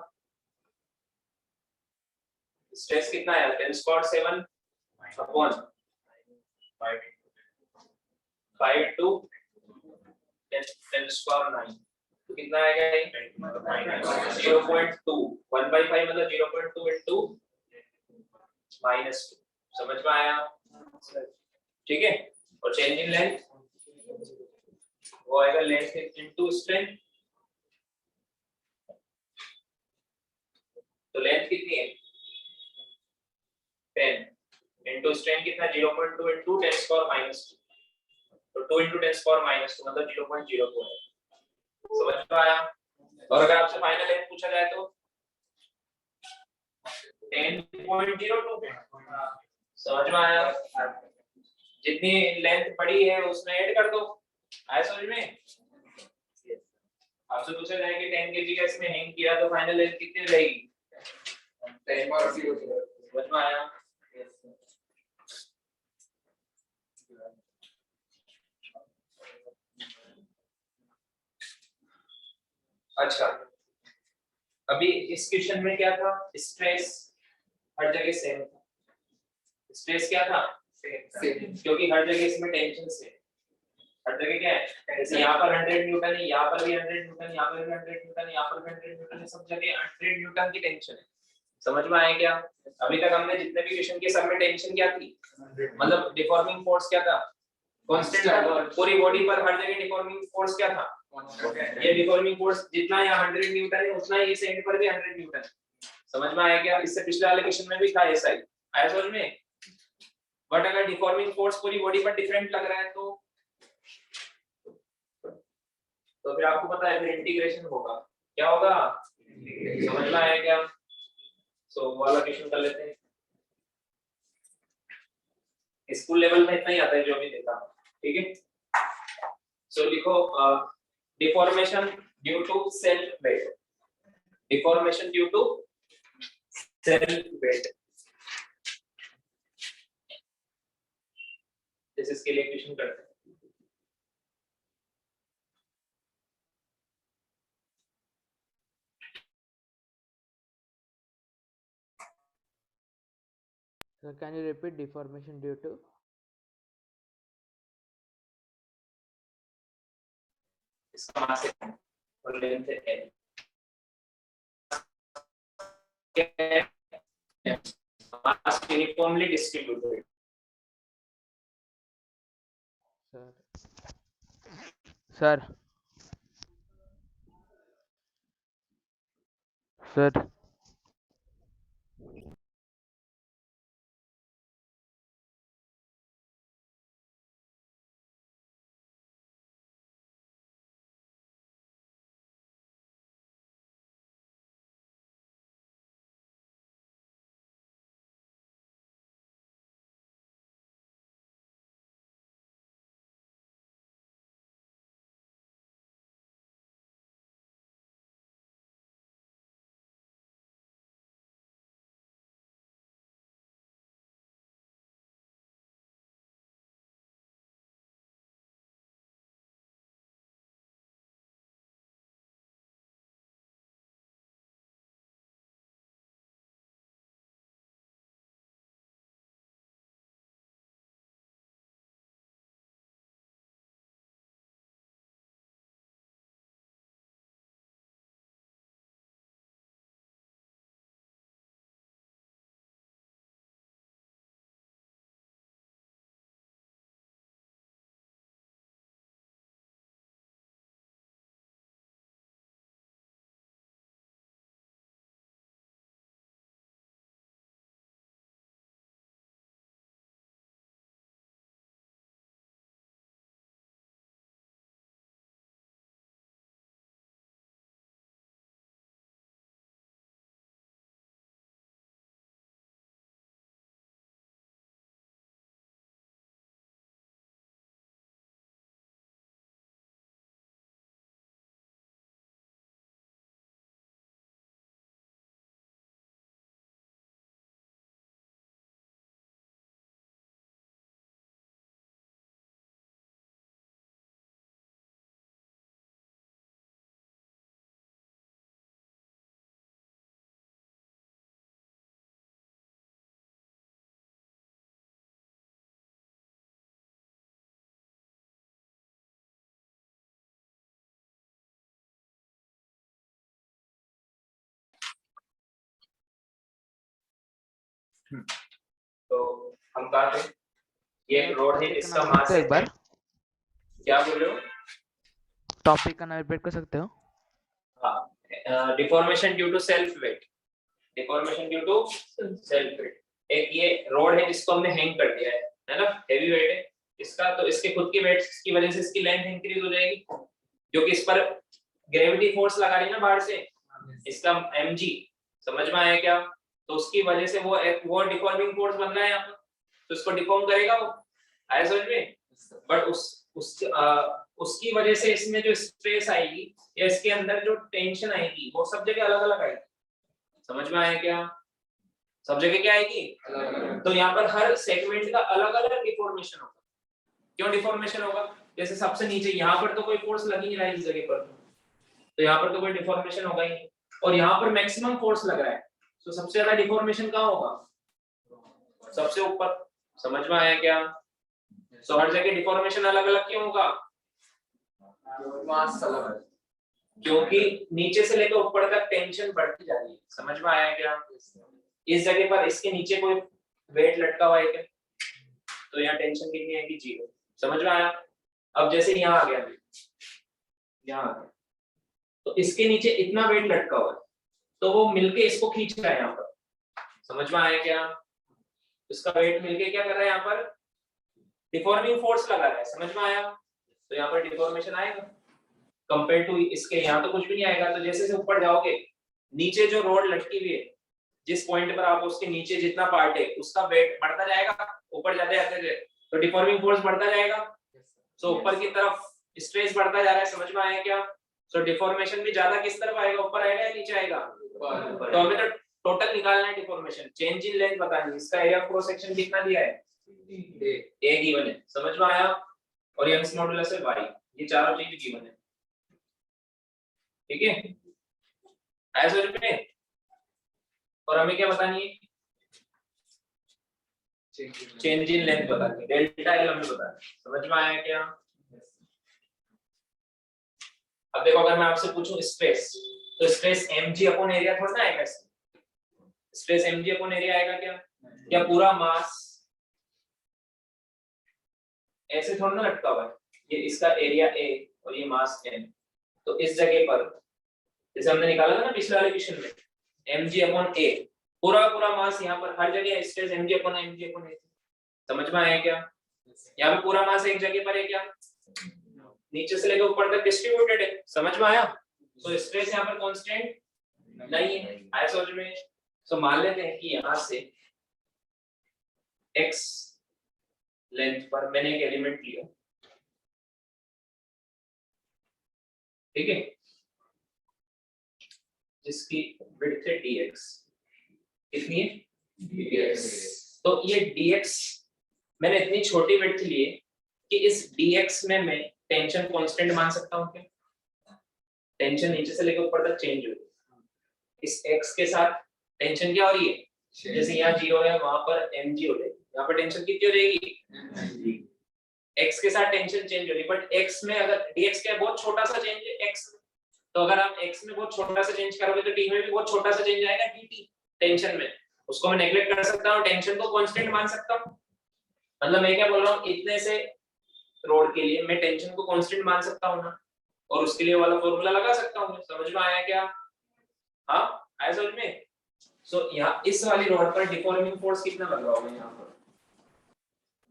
स्ट्रेस कितना है? 10⁻⁷ अपॉन 5 इंटू 10⁻⁹ तो कितना आएगा ये? 0.2। 1/5 मतलब 0.2 इंटू -2। समझ में आया? ठीक है। और चेंज इन लेंथ वो आएगा लेंथ इंटू स्ट्रेंथ। तो लेंथ कितनी है? 10 इंटू स्ट्रेंथ कितना? 0.2 इंटू 10⁻⁻²। तो 2 इंटू 10⁻⁻² मतलब 0.02 है। समझ में आया? और अगर आपसे फाइनल लेंथ पूछा जाए तो 10.02। समझ में आया? जितनी लेंथ पड़ी है उसमें ऐड कर दो। आया समझ में? आपसे पूछा जाए कि 10 kg का इसमें हैंग किया तो फाइनल लेंथ कितनी रहेगी? 10/0। समझ में आया? अच्छा, अभी इस क्वेश्चन में क्या था? स्ट्रेस हर जगह सेम था। स्ट्रेस क्या था? सेम, क्योंकि हर जगह इसमें टेंशन से हर जगह क्या है? जैसे यहाँ पर 100 न्यूटन है, यहाँ पर भी 100 न्यूटन, यहाँ पर भी 100 न्यूटन, यहाँ पर भी 100 न्यूटन है, सब जगह 100 न्यूटन की टेंशन है। समझ में आया क्या? अभी तक हमने जितने भी क्वेश्चन किए सब में टेंशन क्या थी? मतलब डिफॉर्मिंग फोर्स क्या था? कांस्टेंट था। पूरी बॉडी पर हर जगह डिफॉर्मिंग फोर्स क्या था? ये डिफॉर्मिंग फोर्स जितना यहाँ 100 न्यूटन है उतना ही इस एंड पर भी 100 न्यूटन। समझ में आया क्या? इससे पिछले वाले क्वेश्चन में भी था ऐसा ही। आया समझ में? बट अगर डिफॉर्मिंग फोर्स पूरी बॉडी पर डिफरेंट लग रहा है तो फिर आपको पता है फिर इंटीग्रेशन होगा। क्या होगा? समझ में आया क्या? सो वाला क्वेश्चन कर लेते हैं। स्कूल लेवल में इतना ही आता है जो भी देखा। ठीक है। सो लिखो deformation due to self weight. Deformation due to self weight. इसके लिए क्वेश्चन करते हैं। Sir, can you repeat deformation due to? इसका मास है और लेंथ है L। मास यूनिफॉर्मली डिस्ट्रीब्यूटेड। Sir. Sir. तो हम कहा थे ये एक रोड है इसका मास एक बार क्या बोल रहे हो? टॉपिक का नाम रिपीट कर सकते हो? हाँ, deformation due to self weight. Deformation due to self weight. एक ये रोड है जिसको हमने हैंग कर दिया है ना, हेवी वेट है इसका, तो इसके खुद के वेट की वजह से इसकी लेंथ इंक्रीज हो जाएगी, जो कि इस पर ग्रेविटी फोर्स लगा रही है ना बाहर से, इसका mg, समझ में आया क्या? तो उसकी वजह से वो डिफॉर्मिंग फोर्स बन रहा है यहाँ पर, तो इसको डिफॉर्म करेगा वो, आया समझ में? बट उसकी वजह से इसमें जो स्ट्रेस आएगी या इसके अंदर जो टेंशन आएगी वो सब जगह अलग अलग आएगी, समझ में आया क्या? सब जगह क्या आएगी? तो यहाँ पर हर सेगमेंट का अलग अलग डिफॉर्मेशन होगा। क्यों डिफॉर्मेशन होगा? जैसे सबसे नीचे यहाँ पर तो कोई फोर्स लग ही नहीं रहा है इस जगह पर, तो यहाँ पर तो कोई डिफॉर्मेशन होगा ही नहीं, और यहाँ पर मैक्सिमम फोर्स लग रहा है, तो सबसे ज्यादा डिफॉर्मेशन कहाँ होगा? सबसे ऊपर, समझ में आया क्या? तो हर जगह डिफॉर्मेशन अलग अलग क्यों होगा? क्योंकि नीचे से लेकर ऊपर तक टेंशन बढ़ती जा रही है, समझ में आया क्या? इस जगह पर इसके नीचे कोई वेट लटका हुआ है क्या? तो यहाँ टेंशन कितनी आएगी? 0, समझ में आया? अब जैसे यहाँ आ गया, यहाँ आ गया, तो इसके नीचे इतना वेट लटका हुआ है, तो वो मिलके इसको खींच रहा है यहाँ पर, समझ में आया क्या? इसका वेट मिलके क्या कर रहा है यहाँ पर? डिफॉर्मिंग फोर्स लगा रहा है, समझ में आया? तो यहाँ पर डिफॉर्मेशन आएगा कंपेयर टू इसके, यहाँ तो कुछ भी नहीं आएगा। तो जैसे से ऊपर जाओगे, नीचे जो रोड लटकी हुई है, जिस पॉइंट पर आप उसके नीचे जितना पार्ट है उसका वेट बढ़ता जाएगा, ऊपर जाते जाते तो डिफॉर्मिंग फोर्स बढ़ता जाएगा, सो ऊपर की तरफ स्ट्रेस बढ़ता जा रहा है, समझ में आया क्या? सो डिफॉर्मेशन भी ज्यादा किस तरफ आएगा? ऊपर आएगा या नीचे आएगा? तो हमें तो टोटल निकालना है डिफॉर्मेशन, चेंज इन लेंथ बतानी है, इसका एरिया क्रॉस सेक्शन कितना दिया है? a गिवन है, समझ में आया? और यंग्स मॉडुलस है y, ये चारों चीज गिवन है, ठीक है? आया समझ में? और हमें क्या बतानी है? चेंज इन लेंथ बतानी है, डेल्टा एल हमें बताना है, समझ में आया क्या? अब देखो, अगर मैं आपसे पूछूं स्ट्रेस, तो स्ट्रेस mg अपॉन एरिया थोड़ा ना आएगा, स्ट्रेस mg अपॉन एरिया आएगा क्या? क्या पूरा मास ऐसे थोड़ा ना लटका हुआ है, ये इसका एरिया a और ये मास m, तो इस जगह पर जैसे हमने निकाला था ना पिछले वाले क्वेश्चन में, mg अपॉन a, पूरा पूरा मास यहाँ पर हर जगह स्ट्रेस mg अपॉन a, समझ में आया क्या? यहाँ पे पूरा मास एक जगह पर है क्या? नीचे से लेकर ऊपर तक डिस्ट्रीब्यूटेड है, समझ में आया? तो स्ट्रेस यहाँ पर कांस्टेंट नहीं है, आया समझ में? तो मान लेते हैं कि यहाँ से x लेंथ पर मैंने एक एलिमेंट लिया, ठीक है, जिसकी विड्थ है dx, कितनी है? dx। तो ये dx मैंने इतनी छोटी विड्थ ली है कि इस dx में मैं टेंशन कांस्टेंट मान सकता हूं क्या? टेंशन नीचे से लेकर ऊपर तक चेंज हो रही है, इस x के साथ टेंशन क्या हो रही है? जैसे यहाँ 0 है वहां पर mg हो जाएगी, यहाँ पर टेंशन कितनी हो जाएगी? x के साथ टेंशन चेंज हो रही है, बट x में अगर dx क्या है? बहुत छोटा सा चेंज है x में, तो अगर आप x में बहुत छोटा सा चेंज करोगे तो t में भी बहुत छोटा सा चेंज आएगा, dt टेंशन में, उसको मैं नेगलेक्ट कर सकता हूँ, टेंशन को कांस्टेंट मान सकता हूँ। मतलब मैं क्या बोल रहा हूँ, इतने से रोड के लिए मैं टेंशन को कांस्टेंट मान सकता हूँ ना, और उसके लिए वाला फॉर्मूला लगा सकता हूँ, समझ में आया क्या? हाँ, आया समझ में? सो यहाँ इस वाली रोड पर डिफॉर्मिंग फोर्स कितना लग रहा होगा? यहाँ पर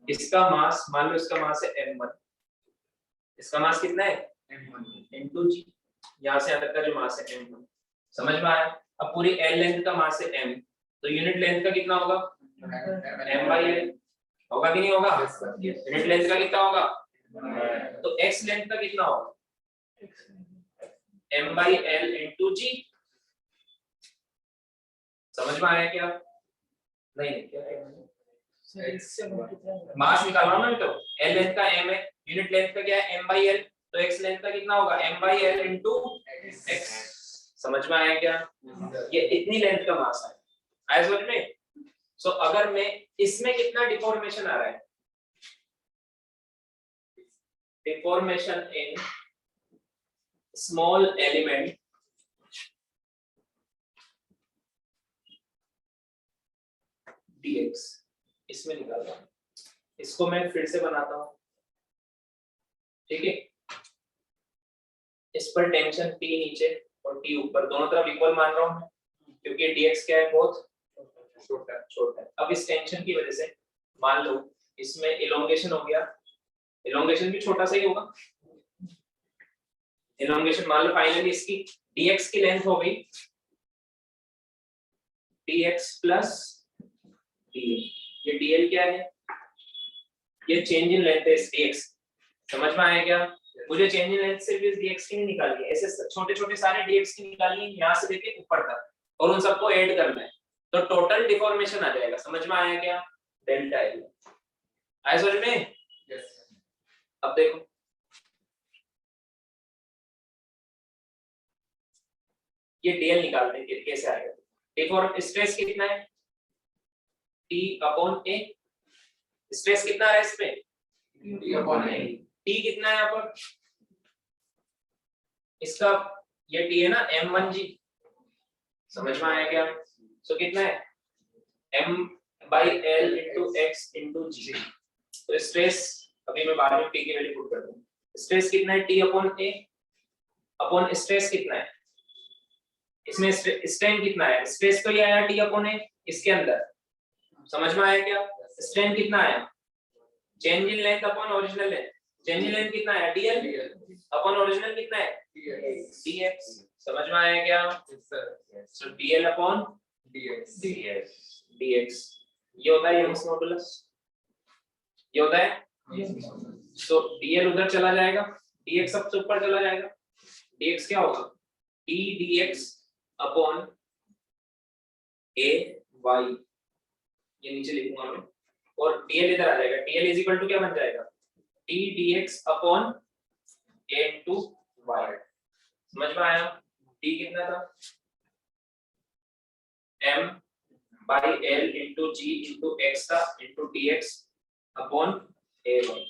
इसका मास, मान लो इसका मास है m1, इसका मास कितना है? m1 into g, यहाँ से यहाँ तक का जो मास है m1, समझ में आया? अब पूरी l लेंथ का मास है m, तो यूनिट लेंथ का कितना होगा? m by l होगा कि नहीं होगा? यूनिट लेंथ का कितना होगा? तो x लेंथ का कितना होगा? m by l into g, समझ में आया क्या? नहीं क्या मास निकाल रहा हूं ना, तो l लेंथ का m है, यूनिट लेंथ का क्या है? m by l, तो x लेंथ का कितना होगा? m by l into x, समझ में आया क्या? ये इतनी लेंथ का मास है, आया समझ में? सो अगर मैं इसमें कितना डिफॉर्मेशन आ रहा है? Deformation in small element dx इसमें निकालना है। इसको मैं फिर से बनाता हूँ, ठीक है। इस पर टेंशन T नीचे और T ऊपर, दोनों तरफ इक्वल मान रहा हूँ मैं, क्योंकि dx क्या है, बहुत छोटा है। अब इस टेंशन की वजह से मान लो इसमें इलोंगेशन हो गया, इलोंगेशन भी छोटा सा ही होगा, इलोंगेशन मान लो फाइनली इसकी dx की लेंथ हो गई dx प्लस dl। ये dl क्या है, ये चेंज इन लेंथ है इस dx, समझ में आया क्या? मुझे चेंज इन लेंथ सिर्फ इस dx की नहीं निकालनी है, ऐसे छोटे छोटे सारे dx की निकालनी है यहाँ से लेके ऊपर तक, और उन सबको ऐड करना है, तो टोटल डिफॉर्मेशन आ जाएगा। समझ में आया क्या? डेल्टा एल आया समझ में? यस। अब देखो ये dl निकालते हैं, कैसे आएगा? डिफॉर्म स्ट्रेस कितना है, T अपॉन A, स्ट्रेस कितना है इस पे, T अपॉन A, T कितना है यहाँ पर, इसका ये T है ना m1g, समझ में आया क्या? सो कितना है m by l into x into g, तो स्ट्रेस अभी मैं बाद में T की वैल्यू पुट कर दूं, स्ट्रेस कितना है T upon A upon stress कितना है, इसमें स्ट्रेन कितना है, स्ट्रेस तो ये आया T अपॉन A इसके अंदर, समझ में आया क्या? स्ट्रेन कितना आया, change in length upon original length, change in length कितना है dl अपॉन ओरिजिनल कितना है dx, समझ में आया क्या? सो dl अपॉन dx ये होता है यंग्स मॉडुलस, ये होता है। सो dl उधर चला जाएगा, dx सबसे ऊपर चला जाएगा, dx क्या होगा t dx upon a y, ये नीचे लिखूंगा मैं, और dl इधर आ जाएगा, dl इज इक्वल टू क्या बन जाएगा t dx upon a into y, समझ में आया? t कितना था m by l into g into x था into dx upon a y,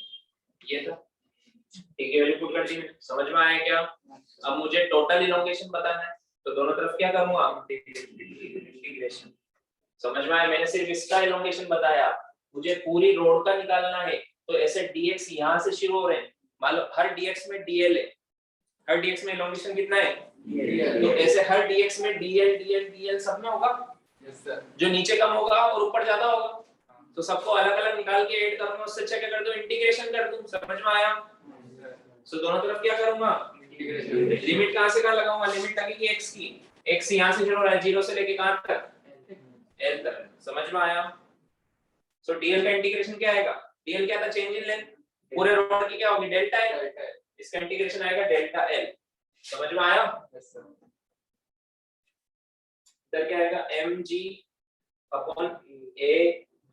ये था, ठीक है, वैल्यू पुट कर दी मैंने, समझ में आया क्या? अब मुझे टोटल इलोंगेशन बताना है, तो दोनों तरफ क्या करूंगा, इंटीग्रेशन, समझ में आया? मैंने सिर्फ इसका इलोंगेशन बताया, मुझे पूरी रोड का निकालना है, तो ऐसे dx यहाँ से शुरू हो रहे हैं, मान लो हर dx में dl है, हर dx में इलोंगेशन कितना है dl, तो ऐसे हर dx में dl dl dl सब में होगा, यस सर, जो नीचे कम होगा और ऊपर ज्यादा होगा, तो सबको अलग अलग निकाल के ऐड करूंगा, उससे अच्छा क्या कर दूं, इंटीग्रेशन कर दूं, समझ में आया? सो दोनों तरफ क्या करूंगा, इंटीग्रेशन। लिमिट कहां से कहां लगाऊंगा, लिमिट लगेगी x की, x यहां से शुरू हो रहा है 0 से लेके कहां तक, l तक, समझ में आया? सो dl का इंटीग्रेशन क्या आएगा, dl क्या था, चेंज इन लेंथ, पूरे रोड की क्या होगी डेल्टा l, इसका इंटीग्रेशन आएगा डेल्टा l, समझ में आया? Yes sir. इधर क्या आएगा mg upon a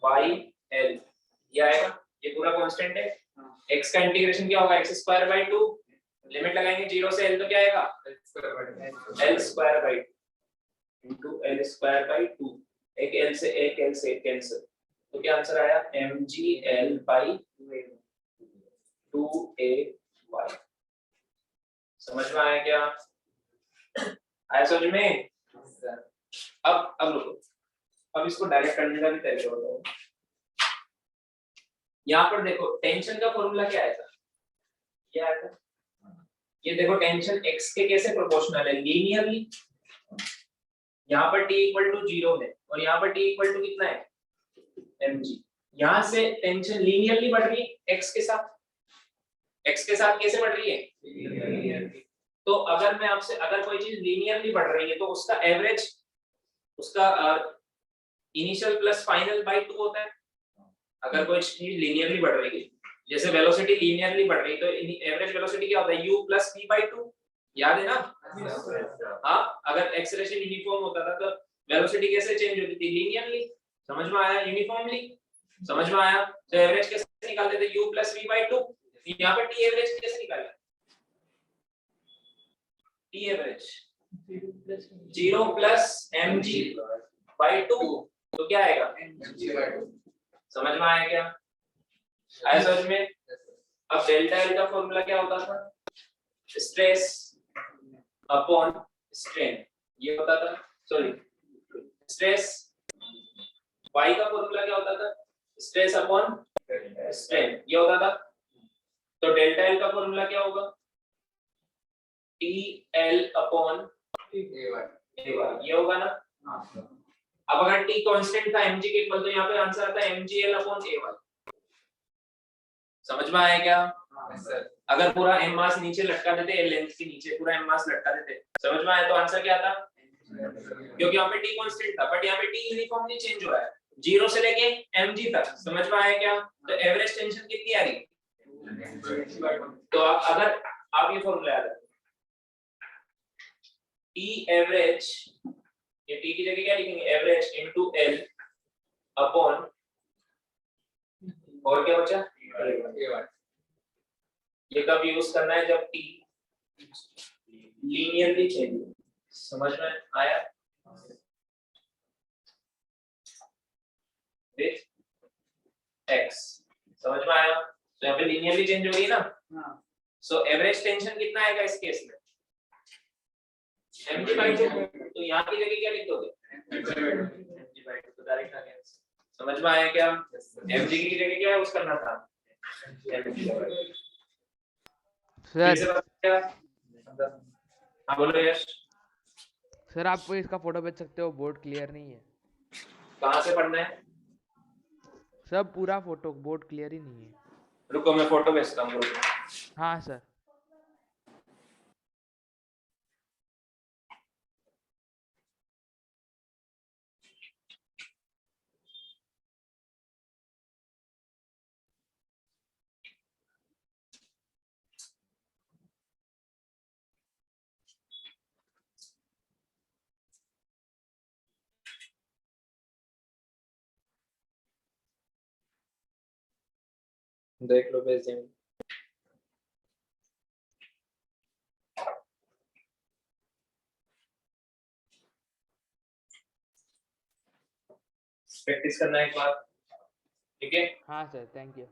y l, ये आएगा, ये पूरा कांस्टेंट है, x का इंटीग्रेशन क्या होगा x स्क्वायर बाय 2, लिमिट लगाएंगे 0 से l, तो क्या आएगा l square by 2 into l square by 2, एक l से एक l से एक कैंसिल, तो क्या आंसर आया mgl बाय 2ay, समझ में आया क्या? आया समझ में? अब रुको, अब इसको डायरेक्ट करने का भी तरीका होता है। यहाँ पर देखो टेंशन का फॉर्मूला क्या आया था, क्या आया था, ये देखो टेंशन x के कैसे प्रोपोर्शनल है, लीनियरली, यहाँ पर t इक्वल टू 0 है और यहाँ पर t इक्वल टू कितना है mg, यहाँ से टेंशन लीनियरली बढ़ रही है x के साथ, x के साथ कैसे बढ़ रही है लीनियरली, तो अगर मैं आपसे, अगर कोई चीज लीनियरली बढ़ रही है तो उसका एवरेज, उसका इनिशियल प्लस फाइनल बाय 2 होता है, अगर कोई चीज लीनियरली बढ़ रही है, जैसे वेलोसिटी लीनियरली बढ़ रही है, तो एवरेज वेलोसिटी क्या होता है u प्लस v बाय 2, याद है ना? हाँ, अगर एक्सेलरेशन यूनिफॉर्म होता था तो वेलोसिटी कैसे चेंज होती थी, लीनियरली, समझ में आया? यूनिफॉर्मली, समझ में आया? तो एवरेज कैसे निकालते थे, u प्लस v बाय 2, यहाँ पर t एवरेज कैसे निकाला, t average 0 plus mg by 2, तो क्या आएगा mg बाय 2, समझ में आया क्या? आया समझ में? अब डेल्टा एल का फॉर्मूला क्या होता था, स्ट्रेस अपॉन स्ट्रेन, ये होता था, सॉरी स्ट्रेस y का फॉर्मूला क्या होता था, स्ट्रेस अपॉन स्ट्रेन, ये होता था। तो डेल्टा एल का फॉर्मूला क्या होगा, टी एल अपॉन ये होगा ना। अब अगर टी कांस्टेंट था mg के इक्वल, तो यहाँ पे आंसर आता है mgl अपॉन ay। समझ में आया क्या? अगर पूरा m मास नीचे लटका देते, लेंथ के नीचे पूरा m मास लटका देते, समझ में आया, तो आंसर क्या था, क्योंकि यहाँ पे टी कांस्टेंट था, बट यहाँ पे टी यूनिफॉर्मली चेंज हो रहा है 0 से लेके mg तक। समझ में आया क्या? तो एवरेज टेंशन कितनी आ रही, तो अगर आप ये फॉर्मूला याद रखें, टी एवरेज, ये टी की जगह क्या लिखेंगे, एवरेज इनटू एल अपॉन, और क्या बचा, ये कब यूज करना है, जब टी लीनियरली चेंज। समझ में आया? विथ एक्स, समझ में आया? तो यहाँ पे लीनियरली चेंज हो रही है ना। सो एवरेज टेंशन कितना आएगा इस केस में, mg/2। तो यहाँ की जगह क्या लिख दोगे, mg/2, तो डायरेक्ट आ गया। समझ में आया क्या? mg की जगह क्या यूज करना था, mg/2। ठीक सर से क्या? हाँ बोलो यश। सर आप इसका फोटो भेज सकते हो, बोर्ड क्लियर नहीं है। कहाँ से पढ़ना है? सब पूरा फोटो, बोर्ड क्लियर ही नहीं है। रुको मैं फोटो भेजता हूँ ग्रुप में। हाँ सर। देख लो, भेज देंगे। प्रैक्टिस करना एक बार, ठीक है? हाँ सर, थैंक यू।